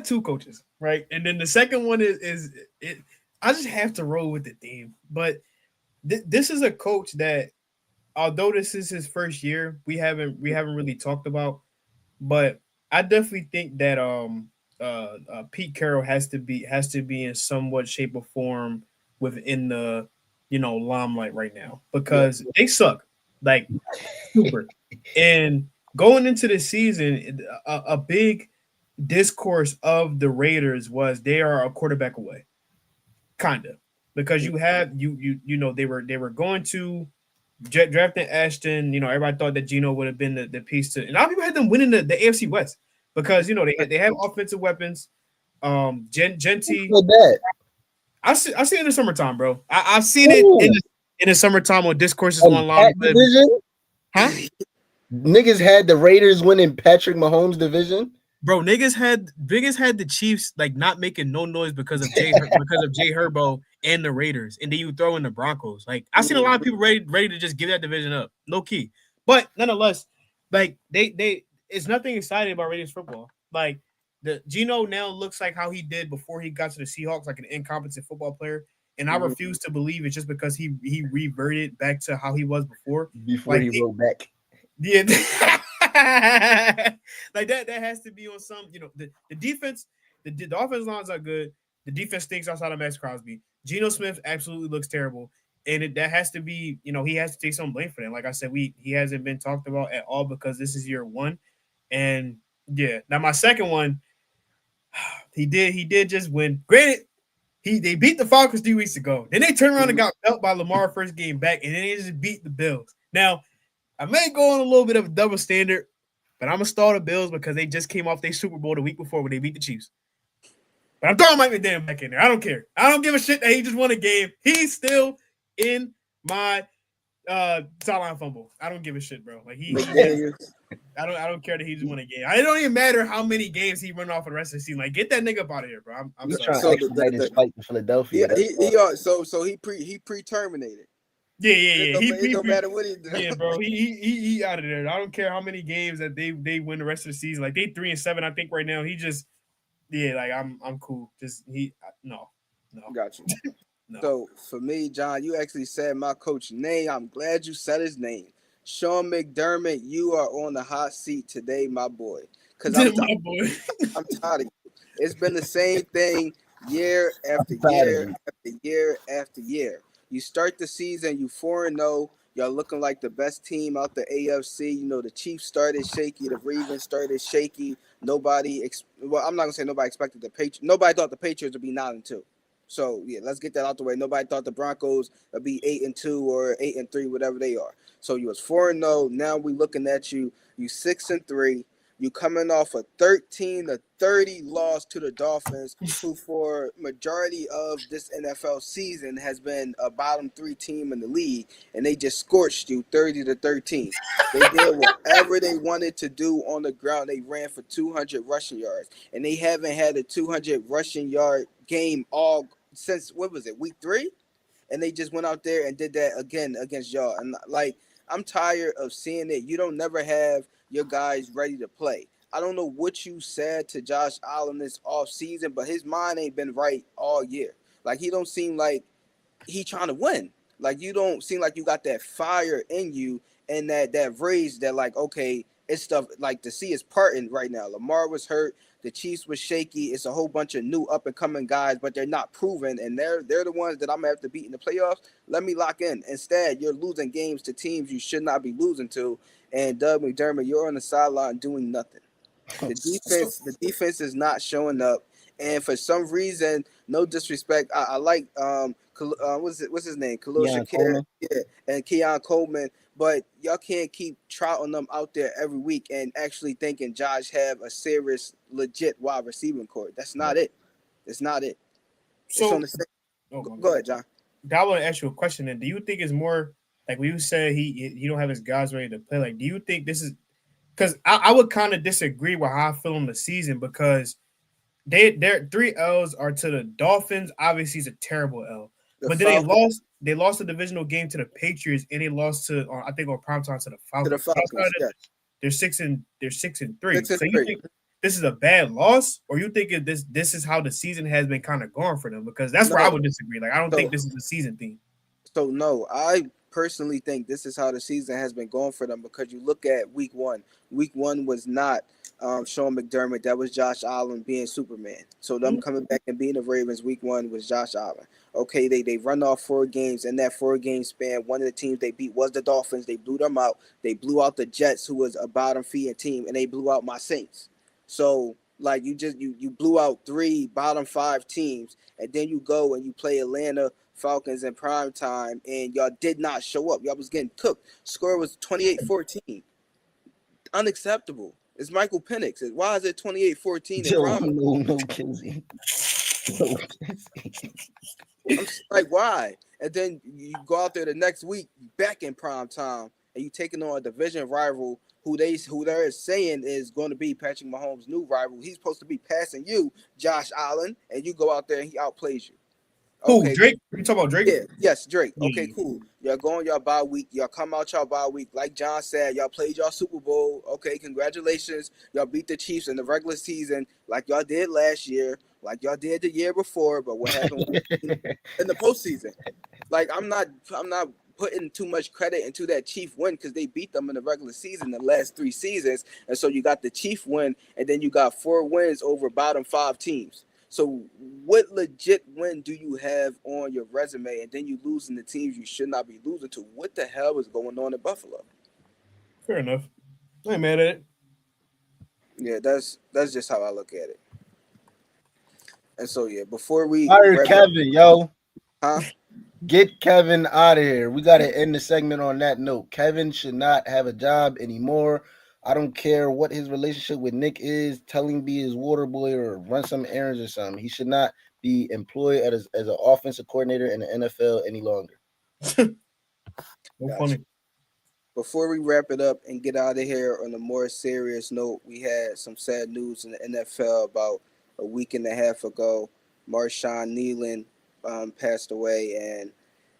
Speaker 3: two coaches, right? And then the second one is it. I just have to roll with the theme, but this is a coach that, although this is his first year, we haven't really talked about. But I definitely think that Pete Carroll has to be in somewhat shape or form within the limelight right now
Speaker 1: Yeah.
Speaker 3: because they suck like super. And going into the season, a big discourse of the Raiders was they are a quarterback away, kind of, because you have they were going to drafting Ashton. Everybody thought that Geno would have been the piece to, and a lot of people had them winning the AFC West because they have offensive weapons.
Speaker 2: Who
Speaker 3: Genty,
Speaker 2: said that?
Speaker 3: I see it in the summertime, bro. I've seen it in
Speaker 2: Who?
Speaker 3: the summertime on discourses
Speaker 2: On
Speaker 3: online.
Speaker 2: Pat division?
Speaker 3: Huh?
Speaker 2: Niggas had the Raiders winning Patrick Mahomes division.
Speaker 3: Bro, niggas had the Chiefs like not making no noise because of Jay Herbo and the Raiders, and then you throw in the Broncos. Like I seen a lot of people ready to just give that division up, low key. But nonetheless, like they it's nothing exciting about Raiders football. Like the Gino now looks like how he did before he got to the Seahawks, like an incompetent football player. And I
Speaker 1: Mhm.
Speaker 3: refuse to believe it's just because he reverted back to how he was before.
Speaker 2: Before
Speaker 3: Like
Speaker 2: he wrote back.
Speaker 3: yeah, like that has to be on some. The defense, the offense lines are good. The defense stinks outside of Max Crosby. Geno Smith absolutely looks terrible, and that has to be. He has to take some blame for that. Like I said, he hasn't been talked about at all because this is year one, and yeah. Now my second one, he did just win. Granted, they beat the Falcons 3 weeks ago. Then they turned around and got dealt by Lamar first game back, and then they just beat the Bills. Now I may go on a little bit of a double standard, but I'm gonna stall the Bills because they just came off their Super Bowl the week before when they beat the Chiefs. But I'm throwing Mike McDaniel back in there. I don't care. I don't give a shit that he just won a game. He's still in my sideline fumble. I don't give a shit, bro. Like he just,
Speaker 1: McDaniel.
Speaker 3: I don't care that he just won a game. It don't even matter how many games he run off for the rest of the season. Like get that nigga up out of here, bro. I'm
Speaker 2: He's
Speaker 3: sorry.
Speaker 2: trying to
Speaker 1: So
Speaker 2: expedite his flight to Philadelphia.
Speaker 1: he pre-terminated.
Speaker 3: Yeah,
Speaker 1: It don't, it don't matter what he do.
Speaker 3: yeah, bro. He out of there. I don't care how many games that they win the rest of the season. Like they 3-7, I think right now. He just like I'm cool. Just no.
Speaker 1: Got you.
Speaker 3: No.
Speaker 1: So for me, John, you actually said my coach name. I'm glad you said his name. Sean McDermott, you are on the hot seat today, my boy. Cause
Speaker 3: My boy.
Speaker 1: I'm tired of you. It's been the same thing year after
Speaker 2: tired of
Speaker 1: year
Speaker 2: you.
Speaker 1: after year after year. You start the season, you 4-0. Y'all looking like the best team out the AFC. The Chiefs started shaky, the Ravens started shaky. Well, I'm not gonna say nobody expected the Patriots. Nobody thought the Patriots would be 9-2. So yeah, let's get that out the way. Nobody thought the Broncos would be 8-2 or 8-3, whatever they are. So you was 4-0. Now we looking at you. You 6-3. You coming off a 13-30 loss to the Dolphins, who for majority of this NFL season has been a bottom 3 team in the league, and they just scorched you 30-13. They did whatever they wanted to do on the ground. They ran for 200 rushing yards, and they haven't had a 200 rushing yard game all since what was it, week 3? And they just went out there and did that again against y'all. And like, I'm tired of seeing it. You don't never have your guys ready to play. I don't know what you said to Josh Allen this off season, but his mind ain't been right all year. Like he don't seem like he trying to win. Like you don't seem like you got that fire in you and that rage that like, okay, it's stuff like the sea is parting right now. Lamar was hurt. The Chiefs was shaky. It's a whole bunch of new up and coming guys, but they're not proven, and they're the ones that I'm gonna have to beat in the playoffs. Let me lock in. Instead, you're losing games to teams you should not be losing to. And Doug McDermott, you're on the sideline doing nothing. The defense is not showing up, and for some reason, no disrespect, I like what's his name, Khalil
Speaker 2: Deion
Speaker 1: Shakir,
Speaker 2: Coleman.
Speaker 1: yeah, and Keon Coleman, but y'all can't keep trouting them out there every week and actually thinking Josh have a serious, legit wide receiving core. That's not it. It's not it. It's on
Speaker 3: So
Speaker 1: the same.
Speaker 3: oh
Speaker 1: Go,
Speaker 3: my
Speaker 1: go
Speaker 3: god.
Speaker 1: ahead, John.
Speaker 3: I want to ask you a question then. Do you think it's more like when you said he don't have his guys ready to play? Like, do you think this is because I would kind of disagree with how I feel on the season because their 3 L's are to the Dolphins. Obviously, it's a terrible L.
Speaker 1: The
Speaker 3: But then they
Speaker 1: Falcons
Speaker 3: lost. They lost the divisional game to the Patriots, and they lost to I think on primetime to the
Speaker 1: to the
Speaker 3: Falcons. Outside
Speaker 1: Falcons,
Speaker 3: of
Speaker 1: yeah,
Speaker 3: that, they're 6-3.
Speaker 1: 6 and
Speaker 3: So you
Speaker 1: 3.
Speaker 3: think this is a bad loss, or you think this is how the season has been kind of going for them? Because that's where I
Speaker 1: No.
Speaker 3: would disagree. Like I don't think
Speaker 1: So
Speaker 3: this is a season theme.
Speaker 1: So no, I personally think this is how the season has been going for them because you look at week one. Week one was not Sean McDermott. That was Josh Allen being Superman. So them coming back and being the Ravens week one was Josh Allen. Okay, they run off 4 games. In that 4 game span, one of the teams they beat was the Dolphins. They blew them out. They blew out the Jets, who was a bottom feeding team, and they blew out my Saints. So like you blew out 3 bottom 5 teams, and then you go and you play Atlanta Falcons in prime time, and y'all did not show up. Y'all was getting cooked. Score was 28-14. Unacceptable. It's Michael Penix. Why is it 28-14 in
Speaker 2: Joe,
Speaker 1: prime?
Speaker 2: no, Kizzy. No,
Speaker 1: I'm just like, why? And then you go out there the next week, back in prime time, and you taking on a division rival who they're saying is going to be Patrick Mahomes' new rival. He's supposed to be passing you, Josh Allen, and you go out there and he outplays you.
Speaker 3: Who
Speaker 1: Okay,
Speaker 3: Drake? You talking about Drake?
Speaker 1: yeah, yes, Drake. Okay,
Speaker 3: Yeah.
Speaker 1: cool. Y'all going y'all bye week. Y'all come out y'all bye week. Like John said, y'all played y'all Super Bowl. Okay, congratulations. Y'all beat the Chiefs in the regular season like y'all did last year, like y'all did the year before. But what happened in the postseason? Like I'm not putting too much credit into that Chief win because they beat them in the regular season the last 3 seasons. And so you got the Chief win, and then you got 4 wins over bottom 5 teams. So what legit win do you have on your resume, and then you losing the teams you should not be losing to? What the hell is going on in Buffalo?
Speaker 3: Fair enough. I ain't mad at it.
Speaker 1: Yeah, that's just how I look at it. And so yeah, before we
Speaker 2: fire
Speaker 1: wrap it,
Speaker 2: Kevin, yo.
Speaker 1: huh?
Speaker 2: Get Kevin out of here. We got to end the segment on that note. Kevin should not have a job anymore. I don't care what his relationship with Nick is. Tell him be his water boy or run some errands or something. He should not be employed as an offensive coordinator in the NFL any longer.
Speaker 3: No
Speaker 1: Gotcha.
Speaker 3: funny.
Speaker 1: Before we wrap it up and get out of here on a more serious note, we had some sad news in the NFL about a week and a half ago. Marshawn Nealon passed away, and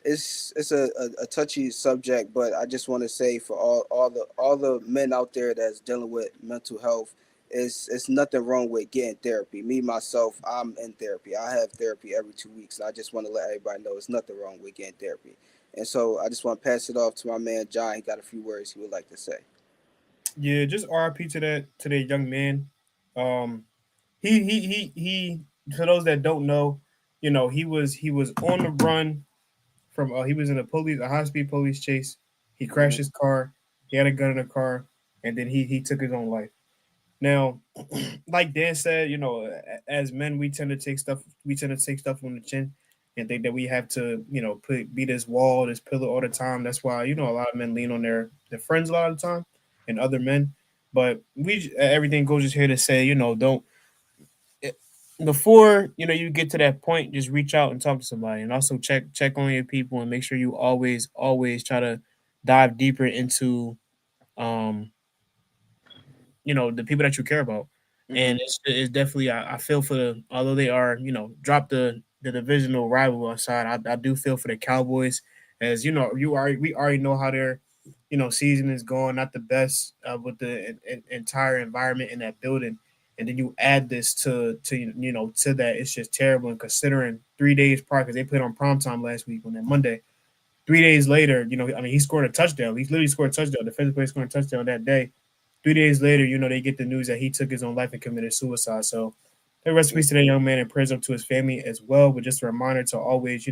Speaker 1: it's a touchy subject, but I just want to say for all the men out there that's dealing with mental health, it's nothing wrong with getting therapy. Me myself, I'm in therapy. I have therapy every 2 weeks, and I just want to let everybody know it's nothing wrong with getting therapy. And so I just want to pass it off to my man John. He got a few words he would like to say.
Speaker 3: Yeah, just RIP to that young man. Um, he. For those that don't know, he was on the run from he was in a high speed police chase. He crashed
Speaker 1: Mm-hmm.
Speaker 3: his car. He had a gun in the car, and then he took his own life. Now, like Dan said, as men, we tend to take stuff. We tend to take stuff on the chin, and think that we have to, be this wall, this pillar all the time. That's why a lot of men lean on their friends a lot of the time, and other men. But everything goes just here to say, don't it, before you get to that point, just reach out and talk to somebody, and also check on your people, and make sure you always try to dive deeper into um the people that you care about.
Speaker 1: Mm-hmm.
Speaker 3: And it's definitely I feel for although they are drop the divisional rival aside, I do feel for the Cowboys, as we already know how their season is going, not the best, with the entire environment in that building, and then you add this to that. It's just terrible. And considering 3 days prior, because they played on primetime last week on that Monday, 3 days later, he scored a touchdown. He literally scored a touchdown. Defensive player scored a touchdown that day. 3 days later, they get the news that he took his own life and committed suicide. So, the rest of peace to that young man, and prayers up to his family as well. But just a reminder to always,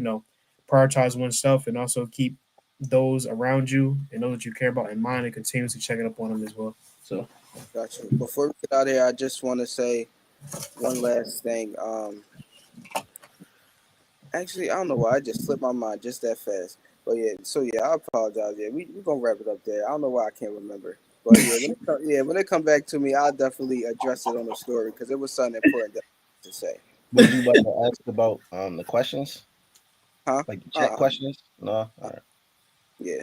Speaker 3: prioritize oneself, and also keep those around you and those that you care about in mind, and continuously checking up on them as well. So,
Speaker 1: Gotcha. Before we get out of here, I just want to say one last thing. Actually, I don't know why I just slipped my mind just that fast. But yeah, so yeah, I apologize. Yeah, we gonna wrap it up there. I don't know why I can't remember. But yeah, when it come back to me, I'll definitely address it on the story because it was something important to say.
Speaker 2: Was you about to ask about the questions?
Speaker 1: Huh?
Speaker 2: Like the chat
Speaker 1: Uh-uh.
Speaker 2: questions? No? All right.
Speaker 1: Yeah.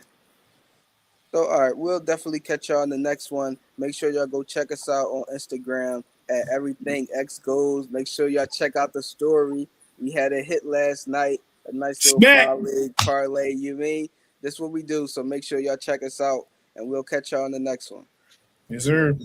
Speaker 1: So, all right, we'll definitely catch y'all on the next one. Make sure y'all go check us out on Instagram at Everything X Goes. Make sure y'all check out the story. We had a hit last night, a nice little
Speaker 3: smack.
Speaker 1: 5 leg parlay. You mean? This is what we do. So make sure y'all check us out, and we'll catch y'all on the next one.
Speaker 3: Yes, sir.